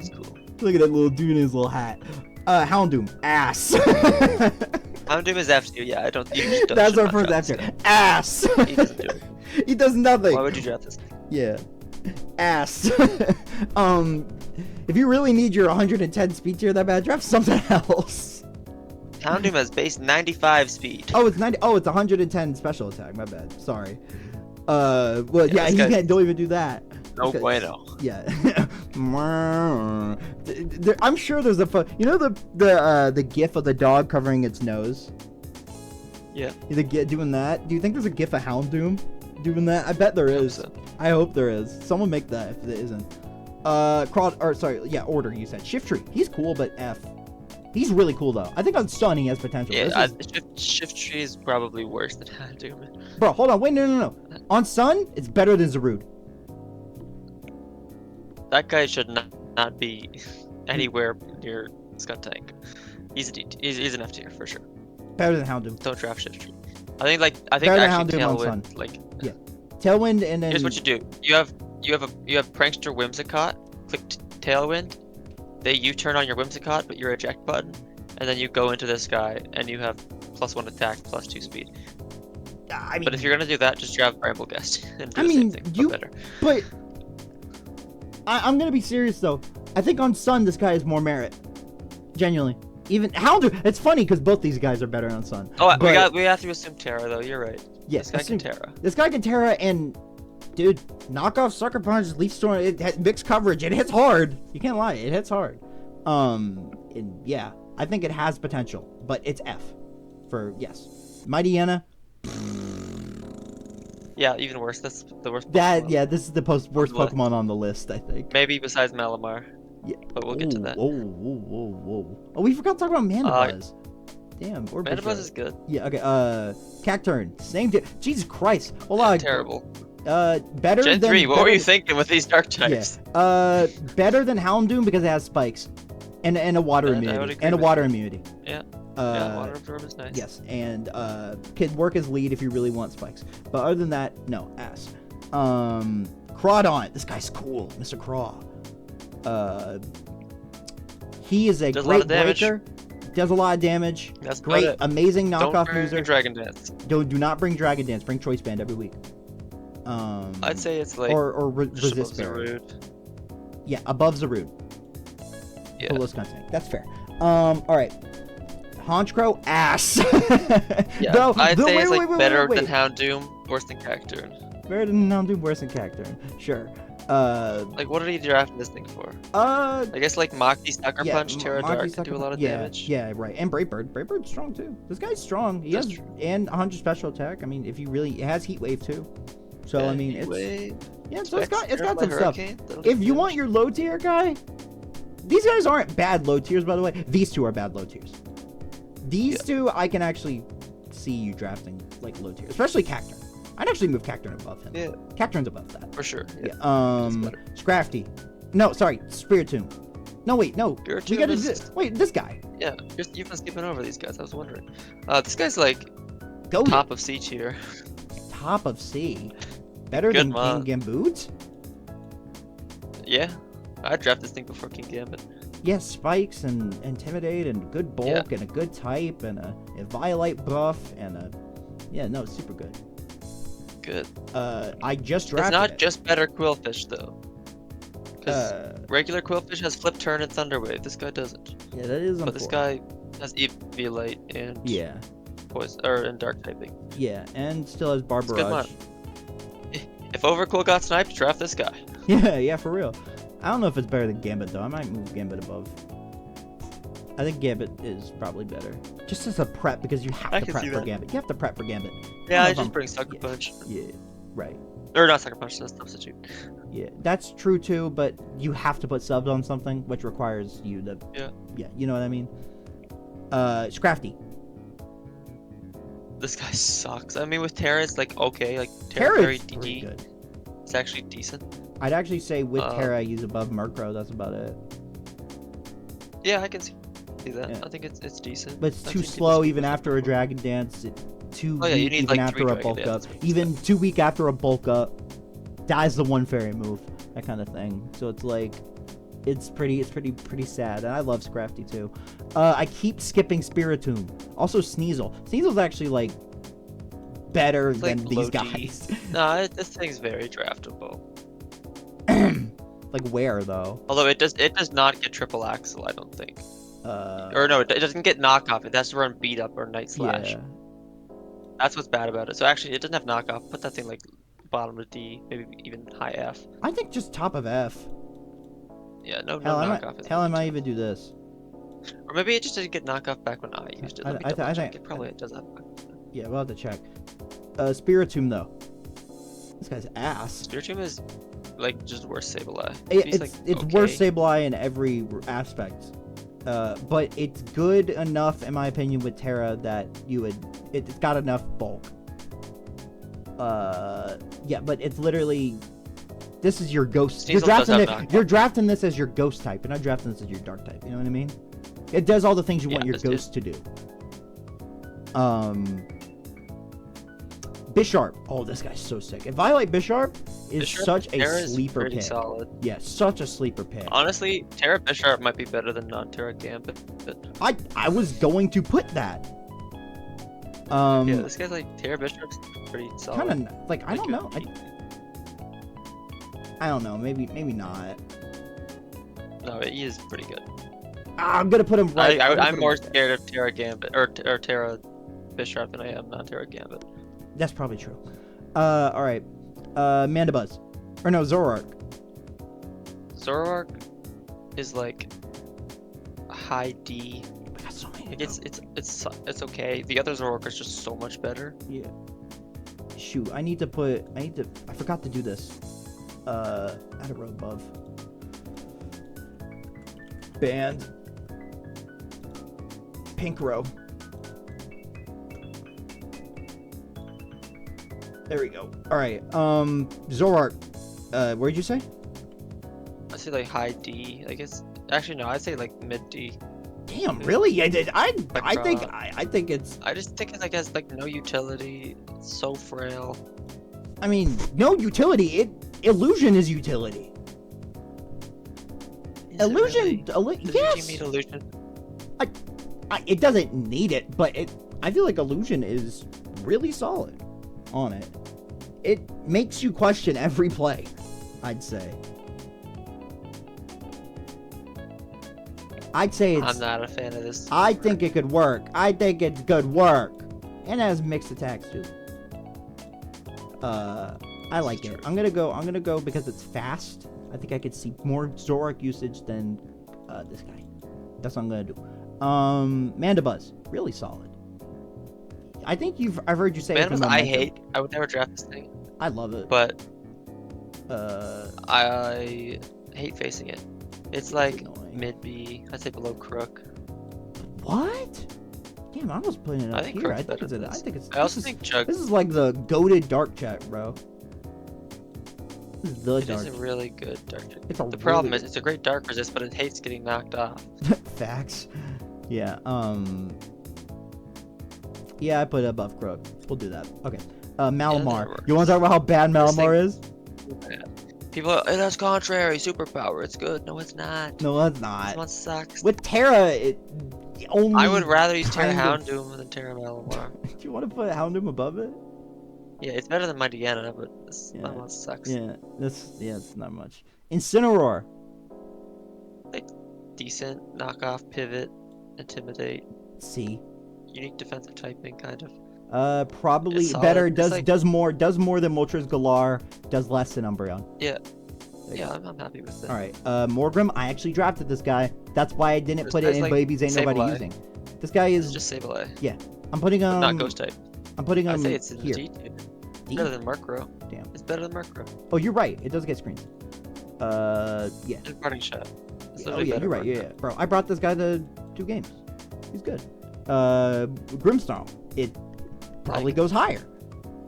B: He's cool.
A: Look at that little dude in his little hat. Houndoom, ass.
B: Houndoom is F tier. Yeah, I don't. You just don't
A: That's
B: should
A: our
B: not
A: first
B: draft
A: F
B: this
A: tier.
B: guy.
A: Ass.
B: He doesn't do it.
A: He does nothing.
B: Why would you draft this guy?
A: Yeah. Ass. If you really need your 110 speed tier that bad, draft something else.
B: Houndoom has base 95 speed.
A: Oh, it's 90. Oh, it's 110 special attack. My bad. Sorry. Well, yeah,
B: this
A: he
B: guy's-
A: don't even do that.
B: No
A: Okay.
B: bueno.
A: Yeah. I'm sure there's a the gif of the dog covering its nose.
B: Yeah.
A: Doing that. Do you think there's a gif of Houndoom doing that? I bet there is.
B: so.
A: I hope there is. Someone make that if it isn't. Order you said. Shiftry. He's cool, but F. He's really cool though. I think on Sun he has potential.
B: Yeah,
A: This is-
B: Shiftry is probably worse than Houndoom.
A: Bro, hold on. Wait, no. On Sun, it's better than Zarude.
B: That guy should not be anywhere near Skuntank. He's an F tier for sure.
A: Better than Houndoom.
B: Don't draft Shiftry. I think
A: Better than
B: actually
A: Houndoom on
B: Tailwind, like
A: Tailwind and then
B: here's what you do. You have Prankster Whimsicott, click Tailwind, they U-turn on your Whimsicott, but your eject button, and then you go into this guy and you have +1 attack, +2 speed.
A: I mean,
B: But if you're gonna do that, just draft Bramblegust and do
A: I
B: the
A: mean,
B: same thing,
A: you-
B: but better.
A: but I'm gonna be serious though. I think on Sun this guy has more merit. Genuinely. Even Houndoom. It's funny because both these guys are better on Sun.
B: Oh,
A: but,
B: we have to assume Terra though. You're right.
A: Yeah,
B: This guy can Terra.
A: This guy can Terra and, dude, knockoff Sucker Punch, Leaf Storm, it has mixed coverage. It hits hard. You can't lie. It hits hard. And yeah, I think it has potential, but it's F for yes. Mightyena.
B: Yeah, even worse. That's the worst.
A: That
B: Pokemon.
A: yeah, this is the worst
B: What?
A: Pokemon on the list, I think.
B: Maybe besides Malamar.
A: Yeah.
B: But we'll get to that.
A: Whoa. Oh, we forgot to talk about Mandibuzz. Damn, or
B: Mandibuzz
A: Bisharp.
B: is good.
A: Yeah, okay, Cacturne, same Jesus Christ. Hold on.
B: Terrible.
A: Better
B: Gen
A: than
B: 3, what were
A: better-
B: you thinking with these dark types?
A: Yeah. Better than Houndoom because it has spikes, and a water
B: And I would
A: immunity,
B: agree
A: and a
B: with
A: water
B: you.
A: immunity.
B: Yeah. Yeah, water absorb is nice.
A: Yes, and could work as lead if you really want spikes. But other than that, no, ass. Crawdaunt, this guy's cool, Mr. Craw. He is a
B: Does a lot
A: great
B: of damage.
A: breaker. Does a lot of damage.
B: That's about
A: Great,
B: it.
A: amazing
B: Don't
A: knockoff
B: bring
A: user.
B: Dragon Dance.
A: Do not bring Dragon Dance. Bring Choice Band every week.
B: I'd say it's like
A: or
B: just above
A: resist barrier.
B: Zarude.
A: Yeah, above Zarude.
B: Yeah.
A: Below Skuntank. That's fair. All right. Honchkrow, ass.
B: Yeah.
A: Though-
B: I'd
A: though-
B: say
A: wait,
B: it's
A: wait,
B: like
A: wait,
B: better
A: wait,
B: than
A: wait.
B: Houndoom, worse than Cacturne.
A: Better than Houndoom, worse than Cacturne. Sure.
B: Like, what did he draft this thing for?
A: I
B: I guess like Moxie Sucker Punch, Terra
A: Maki
B: Dark can
A: Sucker
B: do a lot of
A: Punch.
B: damage.
A: Yeah, right. And Brave Bird. Brave Bird's strong too. This guy's strong. He
B: That's
A: has
B: true.
A: and 100 special attack. I mean, if you really, it has Heat Wave too. So I mean, it's got some stuff. If you want your low tier guy, these guys aren't bad low tiers, by the way. These two are bad low tiers. These two, I can actually see you drafting like low tier, especially Cacturne. I'd actually move Cacturne above him.
B: Yeah,
A: Cacturne's above that.
B: for sure.
A: Yeah.
B: That's better.
A: Scrafty. No, sorry, Spiritomb. No, wait, no. We
B: Spiritomb
A: gotta
B: is-
A: wait, this guy.
B: Yeah, you've been skipping over these guys. I was wondering. This guy's like
A: Go
B: top of C tier.
A: top of C. Better
B: Good
A: than
B: mod.
A: Kingambit?
B: Yeah, I'd draft this thing before Kingambit.
A: Yes, spikes and intimidate and good bulk and a good type and a violate buff and a no, super good.
B: Good.
A: I just
B: It's
A: drafted
B: not
A: it.
B: just better Qwilfish though. Because
A: Uh,
B: regular Qwilfish has Flip Turn and Thunder Wave. This guy doesn't.
A: yeah, that is
B: But this
A: unfortunate.
B: guy has Eviolite and
A: Yeah,
B: Poison and Dark typing.
A: yeah, and still has
B: good
A: Barbarage.
B: mod. If Overqwil got sniped, draft this guy.
A: Yeah, for real. I don't know if it's better than Gambit though. I might move Gambit above. I think Gambit is probably better. Just as a prep, because you have
B: I
A: to
B: can
A: prep
B: see
A: for
B: that.
A: Gambit. You have to prep for Gambit.
B: Yeah,
A: I
B: I
A: don't know
B: just
A: if
B: bring Sucker
A: yeah.
B: Punch.
A: Yeah, right.
B: Or not Sucker Punch, that's substitute.
A: Yeah, that's true too, but you have to put subs on something, which requires you to... Yeah, you know what I mean? Scrafty.
B: This guy sucks. I mean, with Terra, it's like okay, like
A: Terra
B: very
A: is pretty
B: DD.
A: good.
B: It's actually decent.
A: I'd actually say with
B: Uh,
A: Terra, I use above Murkrow. That's about it.
B: Yeah, I can see that.
A: Yeah.
B: I think it's decent.
A: But it's
B: I
A: too
B: think
A: slow
B: it's-
A: even after a Dragon Dance. Too
B: Oh, yeah, you
A: weak
B: need,
A: even
B: like,
A: after
B: 3
A: a
B: Dragon
A: bulk up.
B: Dances.
A: Even 2 week after a bulk up. That is the one fairy move. That kind of thing. So it's like... It's pretty sad. And I love Scrafty too. I keep skipping Spiritomb. Also Sneasel. Sneasel's actually like... better
B: It's, like,
A: than these
B: low G.
A: guys.
B: No, this thing's very draftable.
A: Like where though?
B: Although it does not get triple axle, I don't think.
A: Uh,
B: Or no, it doesn't get knockoff. It has to run beat up or night slash.
A: yeah.
B: That's what's bad about it. So actually, it doesn't have knockoff. Put that thing like bottom of D, maybe even high F.
A: I think just top of F.
B: Yeah, no
A: Hell,
B: knockoff.
A: I might even do this.
B: Or maybe it just didn't get knockoff back when I used it. Let me
A: I
B: double
A: think-
B: check. It probably does have.
A: Yeah, we'll have to check. Spiritomb though. This guy's ass.
B: Spiritomb is like just worse Sableye.
A: It's worse Sableye in every aspect. But it's good enough, in my opinion, with Terra that it's got enough bulk. Yeah, but it's literally, this is your ghost.
B: Sneasel does have knockoff.
A: You're drafting this as your ghost type. You're not drafting this as your dark type. You know what I mean? It does all the things you want your ghost to do. Bisharp. Oh, this guy's so sick. If I like Bisharp, is
B: Bisharp
A: such a
B: Terra is
A: sleeper
B: pretty
A: pick.
B: solid.
A: Yeah, such a sleeper pick.
B: Honestly, Terra Bisharp might be better than non-Terra Gambit.
A: I was going to put that.
B: Yeah, this guy's like Terra Bisharp's pretty solid.
A: kind of like I don't know. I don't know. Maybe not.
B: No, he is pretty good.
A: I'm gonna put him right.
B: I'm more scared of Terra Gambit or Terra Bisharp than I am non-Terra Gambit.
A: That's probably true. All right. Mandibuzz, or no, Zoroark.
B: Zoroark is like high D.
A: We got so many.
B: Like it's okay. The other Zoroark is just so much better.
A: Yeah. Shoot, I forgot to do this. Add a row above. Band. Pink row. There we go. All right. Zoroark. Where'd you say?
B: I say like high D. I guess. Actually, no. I'd say like mid D.
A: Damn, really? I think it's.
B: I just think it like has like no utility. It's so frail.
A: I mean, no utility. Illusion is utility.
B: Is
A: Illusion.
B: It really? Does
A: Yes.
B: your team need illusion?
A: It doesn't need it, but I feel like illusion is really solid on it. It makes you question every play, I'd say. It's.
B: I'm not a fan of this.
A: I think it could work. I think it could work. And it has mixed attacks too. I like it. I'm gonna go because it's fast. I think I could see more Zoroark usage than this guy. That's what I'm gonna do. Mandibuzz, really solid. I think I've heard you say
B: Mandibuzz, I would never draft this thing.
A: I love it.
B: But I hate facing it. It's like
A: annoying.
B: mid B. I'd say below Crook.
A: What? Damn, I was putting it up
B: think
A: here.
B: Crook's
A: I think
B: better than
A: it's.
B: this. I also think Jug.
A: This is like the goated dark chat, bro. This is the
B: It
A: dark.
B: is a really good dark Jug.
A: It's a
B: The problem
A: really
B: is it's a great dark resist, but it hates getting knocked off.
A: Facts. Yeah. Yeah, I put it above Crook. We'll do that. Okay. Malamar.
B: works.
A: You want to talk about how bad Malamar is?
B: Yeah. People are, it has contrary superpower. It's good. No, it's not.
A: No, it's
B: This
A: not.
B: one sucks.
A: With Terra, it only.
B: I would rather use Terra
A: kind of-
B: Houndoom than Terra Malamar.
A: Do you want to put Houndoom above it?
B: Yeah, it's better than Mightyena, but this
A: Yeah.
B: one sucks.
A: Yeah. It's not much. Incineroar.
B: Decent knockoff, pivot, intimidate,
A: C.
B: unique defensive typing, kind of.
A: Probably
B: It's solid.
A: better.
B: It's
A: Does
B: like-
A: does more than Moltres-Galar. Does less than Umbreon.
B: Yeah.
A: There you
B: Yeah,
A: go.
B: I'm happy with it.
A: All right. Morgrim. I actually drafted this guy. That's why I didn't
B: This
A: put it
B: guy's
A: in
B: like
A: babies ain't nobody
B: Sableye.
A: using. This guy
B: It's
A: is.
B: just Sableye,
A: I'm putting
B: but not ghost type.
A: I'm putting
B: I'd
A: him
B: say it's in the
A: here.
B: D tier.
A: D?
B: Better than Murkrow.
A: Damn.
B: It's better than Murkrow.
A: Oh, you're right. It does get screens. Yeah.
B: And parting shot. It's
A: Oh
B: literally
A: yeah,
B: better
A: you're right.
B: than
A: Yeah,
B: Murkrow.
A: bro. I brought this guy to 2 games. He's good. Grimmsnarl. It probably
B: Like-
A: goes higher.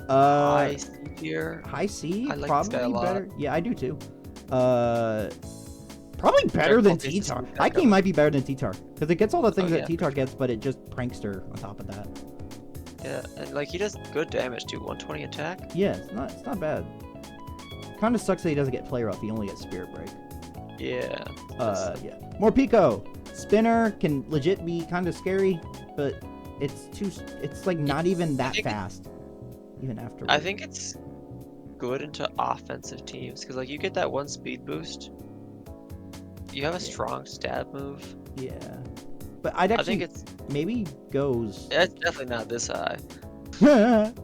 B: High C tier.
A: High C.
B: I like this
A: Probably
B: guy a lot.
A: better. Yeah, I do too. Probably better than
B: Difficult is
A: T-Tar.
B: the
A: High King might be better than T-Tar because it gets all the things
B: Oh,
A: that
B: yeah,
A: T-Tar
B: for
A: gets, but it just prankster on top of that.
B: Yeah, and like he does good damage too. 120 attack.
A: Yeah, it's not bad. Kind of sucks that he doesn't get play rough. He only gets Spirit Break.
B: Yeah.
A: Yeah. More Pico. Spinner can legit be kind of scary, but it's like not even that
B: think-
A: fast. Even after.
B: I think it's good into offensive teams because like you get that one speed boost. You have a strong stab move.
A: Yeah. But I'd
B: I
A: actually
B: think it's
A: maybe goes.
B: it's definitely not this high.
A: Want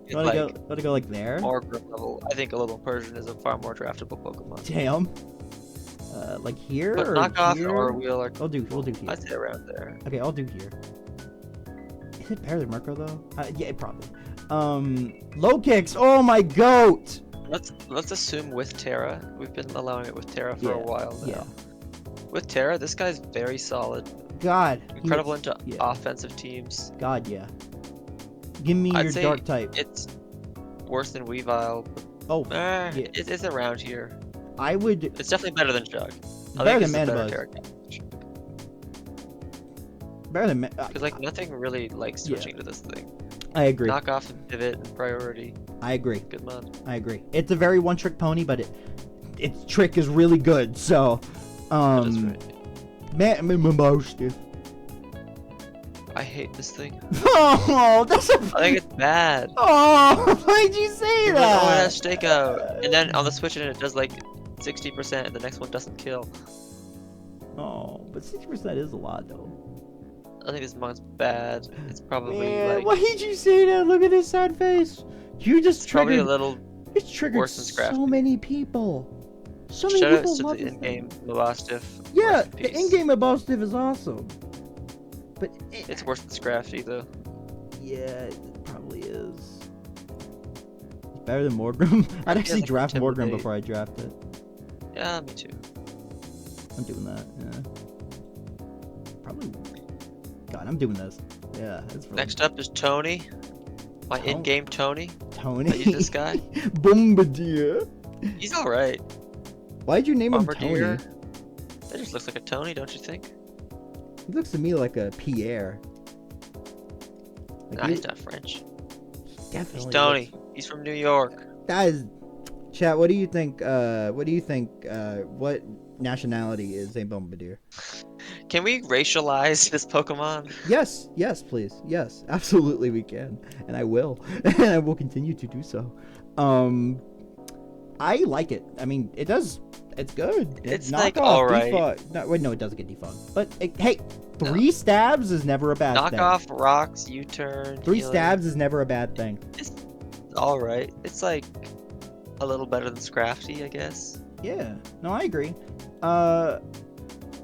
B: It's
A: to
B: like
A: go like there?
B: more grip level. I think a little Persian is a far more draftable Pokemon.
A: Damn. Like here
B: But
A: or
B: knockoff
A: here?
B: or wheel are
A: We'll do here.
B: I'd say around there.
A: Okay, I'll do here. Is it better than Murkrow though? Yeah, probably. Low kicks. Oh my goat.
B: Let's assume with Terra. We've been allowing it with Terra for
A: Yeah,
B: a while now.
A: yeah.
B: With Terra, this guy's very solid.
A: God.
B: Incredible into
A: yeah.
B: offensive teams.
A: God, yeah. Give me
B: I'd
A: your
B: say
A: dark type.
B: It's worse than Weavile.
A: Oh,
B: Yeah.
A: yeah.
B: It's around here.
A: I would.
B: It's definitely better than Jug.
A: Better than Mandibuzz.
B: Because
A: Better than.
B: like nothing really likes switching to this thing.
A: I agree.
B: Knockoff and pivot and priority.
A: I agree.
B: Good mod.
A: I agree. It's a very one-trick pony, but its trick is really good. So,
B: That is right.
A: Most.
B: I hate this thing.
A: Oh, that's a.
B: I think it's bad.
A: Oh, why'd you say
B: You're like,
A: that?
B: oh, it has stakeout. And then on the switch it does like 60% and the next one doesn't kill.
A: Oh, but 60% is a lot though.
B: I think this mon's bad. It's probably
A: Man,
B: like
A: why did you say that? Look at his sad face. You just
B: it's probably
A: triggered.
B: a little
A: It's triggered
B: worse than
A: so
B: Scrafty.
A: many people. So many
B: shout
A: people
B: outs to
A: love
B: the
A: this thing.
B: in-game Mastiff.
A: Yeah, the in-game Abostive is awesome. But
B: It's worse than Scrafty though.
A: yeah, it probably is. It's better than Morgrim. I'd actually
B: like
A: draft Morgrim
B: Intimidate.
A: before I draft it.
B: Yeah, me too.
A: I'm doing that. Yeah. Probably. God, I'm doing this. Yeah, it's really...
B: Next up is Tony. My in-game Tony.
A: Tony.
B: I use this guy.
A: Bombardier.
B: He's alright.
A: Why'd you name him
B: Bombardier.
A: Tony?
B: That just looks like a Tony, don't you think?
A: He looks to me like a Pierre. Like
B: Nah, he's not French.
A: definitely
B: He's Tony.
A: looks-
B: He's from New York.
A: That is, chat. What do you think? What nationality is a Bombardier?
B: Can we racialize this Pokemon?
A: Yes, please. Yes, absolutely we can. And I will. And I will continue to do so. I like it. I mean, it's good.
B: It's
A: Knock
B: like
A: off,
B: alright.
A: defog. No, wait, no, it doesn't get defogged. But hey, 3 stabs is never a bad
B: Knock
A: thing.
B: off, rocks, U-turn.
A: 3
B: healing.
A: stabs is never a bad thing.
B: It's alright. It's like a little better than Scrafty, I guess.
A: Yeah. No, I agree.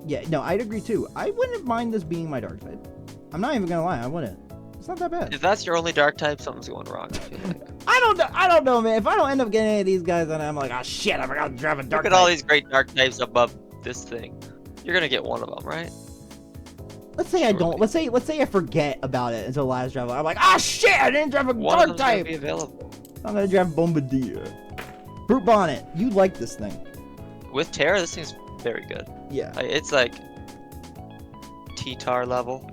A: Yeah, no, I'd agree too. I wouldn't mind this being my dark type. I'm not even gonna lie, I wouldn't. It's not that bad.
B: If that's your only dark type, something's going wrong, I feel like.
A: I don't know, man. If I don't end up getting any of these guys, then I'm like, oh shit, I forgot to drive a dark
B: Look
A: type.
B: at all these great dark types above this thing. You're gonna get one of them, right?
A: Let's say I don't. Let's say I forget about it until last drive. I'm like, ah shit, I didn't drive a
B: One
A: dark
B: of them's gonna
A: type.
B: be available.
A: I'm gonna drive Bombardier. Brute Bonnet, you like this thing?
B: With Terra, this thing's very good.
A: Yeah.
B: Like, it's like T-Tar level.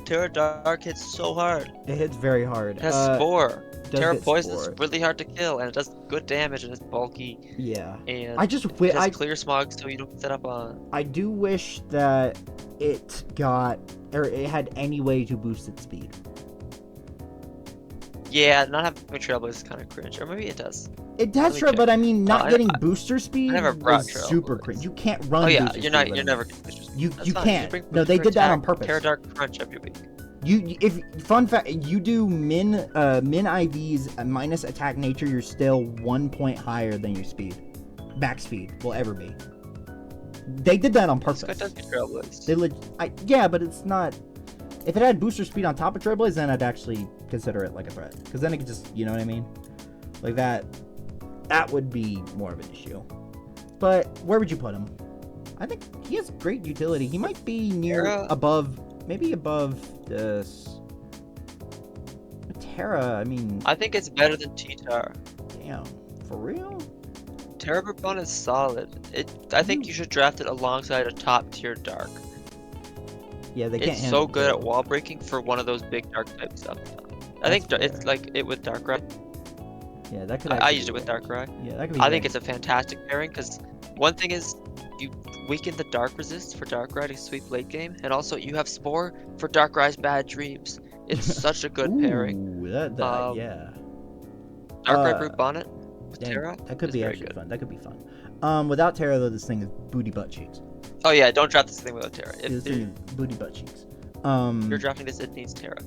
B: Terra Dark hits so hard.
A: It hits very hard.
B: It has Spore.
A: does
B: Terra
A: get
B: Poison is
A: Spore.
B: really hard to kill, and it does good damage, and it's bulky,
A: Yeah.
B: and
A: I just
B: it has
A: I
B: clear smog, so you don't set up on.
A: I do wish that it got or it had any way to boost its speed.
B: Yeah, not having Trailblaze is kind of cringe, or maybe it does.
A: It does,
B: me
A: sure,
B: check.
A: but I mean, not
B: I-
A: getting booster speed
B: never brought
A: is
B: Trailblaze.
A: super cringe. You can't run.
B: Oh yeah,
A: booster
B: you're
A: speed
B: not.
A: with
B: You're
A: it.
B: never.
A: You
B: That's
A: you
B: fine,
A: can't.
B: bring
A: No, they
B: booster
A: did that on
B: attack,
A: purpose.
B: Terra Dark Crunch every week.
A: Fun fact, you do min IVs minus attack nature, you're still 1 point higher than your speed. Back speed will ever be. They did that on
B: This guy
A: purpose.
B: does get Trailblaze.
A: They yeah, but it's not. If it had booster speed on top of Trailblaze, then I'd actually consider it like a threat. Because then it could just, you know what I mean? Like that would be more of an issue. But where would you put him? I think he has great utility. He might be near
B: Terra?
A: maybe above this. Terra, I mean,
B: I think it's better than T-Tar.
A: damn, for real?
B: Terra Bourbon is solid. I think you should draft it alongside a top tier dark.
A: Yeah, they can't
B: It's
A: handle
B: so good
A: it.
B: at wall breaking for one of those big dark type stuff. I
A: That's
B: think it's
A: fair.
B: like it with Darkrai.
A: Yeah, that could.
B: I
A: actually
B: used it
A: be
B: with
A: fair.
B: Darkrai.
A: Yeah, that could be.
B: I think
A: fair.
B: it's a fantastic pairing because one thing is you weaken the dark resist for Darkrai to sweep late game, and also you have Spore for Darkrai's bad dreams. It's such a good pairing.
A: Ooh, that yeah.
B: Darkrai Brute Bonnet with
A: Dang,
B: Terra.
A: that could
B: is
A: be
B: very
A: actually
B: good.
A: fun. That could be fun. Without Terra though, this thing is booty butt cheeks.
B: Oh yeah, don't draft this thing without Terra.
A: This
B: If
A: thing is booty butt cheeks.
B: you're drafting this, it needs Terra.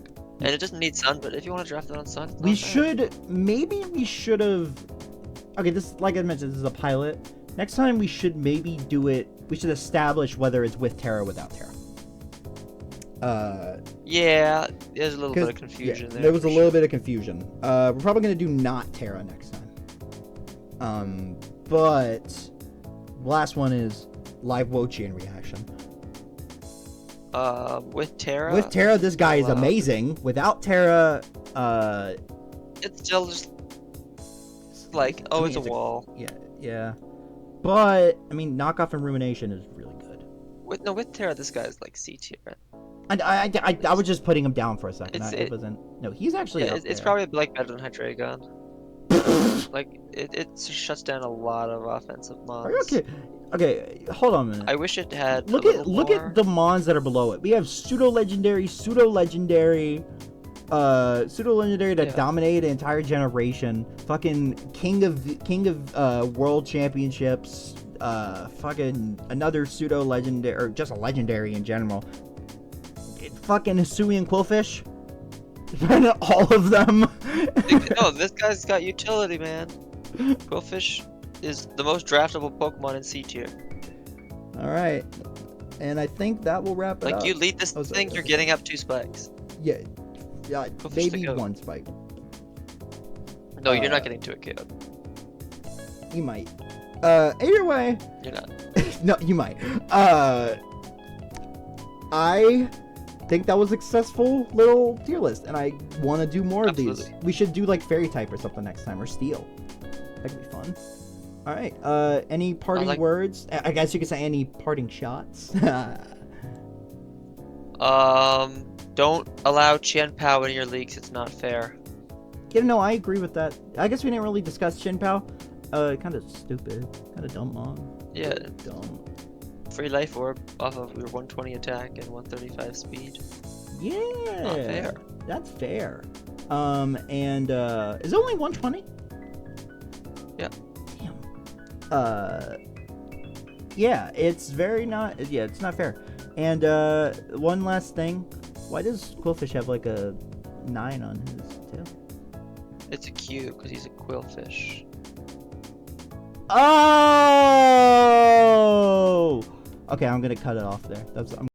B: And it doesn't need Sun, but if you want to draft it on Sun, it's
A: We
B: not bad.
A: should have. Okay, this, like I mentioned, this is a pilot. Next time we should maybe do it. We should establish whether it's with Terra or without Terra.
B: Yeah, there's a little bit
A: 'Cause,
B: of confusion
A: yeah,
B: there.
A: there was
B: for
A: a little
B: sure.
A: bit of confusion. We're probably gonna do not Terra next time. But last one is live Wochian reaction.
B: With Terra.
A: With Terra, this guy is
B: wow.
A: amazing. Without Terra,
B: It's still just like, oh,
A: I mean,
B: it's a wall.
A: yeah. But I mean, knockoff and rumination is really good.
B: With Terra, this guy's like C tier.
A: And I was just putting him down for a second.
B: It's-
A: It wasn't. No, he's actually.
B: Yeah,
A: up
B: it's
A: there.
B: probably like better than Hydreigon. Like it shuts down a lot of offensive mons.
A: Are you okay? Okay, hold on a minute.
B: I wish it had.
A: Look
B: a
A: at
B: little
A: look
B: more.
A: at the mons that are below it. We have pseudo legendary that
B: Yeah.
A: dominated an entire generation. Fucking king of world championships. Fucking another pseudo legendary or just a legendary in general. Fucking Hisui and Qwilfish. All of them.
B: No, this guy's got utility, man. Qwilfish is the most draftable Pokemon in C tier.
A: All right, and I think that will wrap it
B: Like
A: up.
B: you lead this
A: Oh, sorry,
B: thing,
A: sorry.
B: you're getting up 2 spikes.
A: Yeah,
B: Qwilfish
A: maybe
B: to go.
A: one spike.
B: No, you're not getting to it, kid.
A: You might. Either way,
B: You're not.
A: no, you might. I think that was a successful little tier list, and I want to do more of these.
B: Absolutely.
A: We should do like fairy type or something next time, or steel. That could be fun. All right. Any parting words? I guess you could say any parting shots.
B: Don't allow Chien-Pao in your leagues. It's not fair.
A: Yeah, no, I agree with that. I guess we didn't really discuss Chien-Pao. Kind of stupid. Kind of dumb, Mom.
B: Yeah.
A: Dumb.
B: Free life orb off of your 120 attack and 135 speed.
A: Yeah.
B: Not fair.
A: That's fair. And is it only 120?
B: Yeah.
A: Damn. Yeah, it's very not. Yeah, it's not fair. And one last thing, why does Qwilfish have like a 9 on his tail?
B: It's a Q because he's a Qwilfish.
A: Oh! Okay, I'm gonna cut it off there.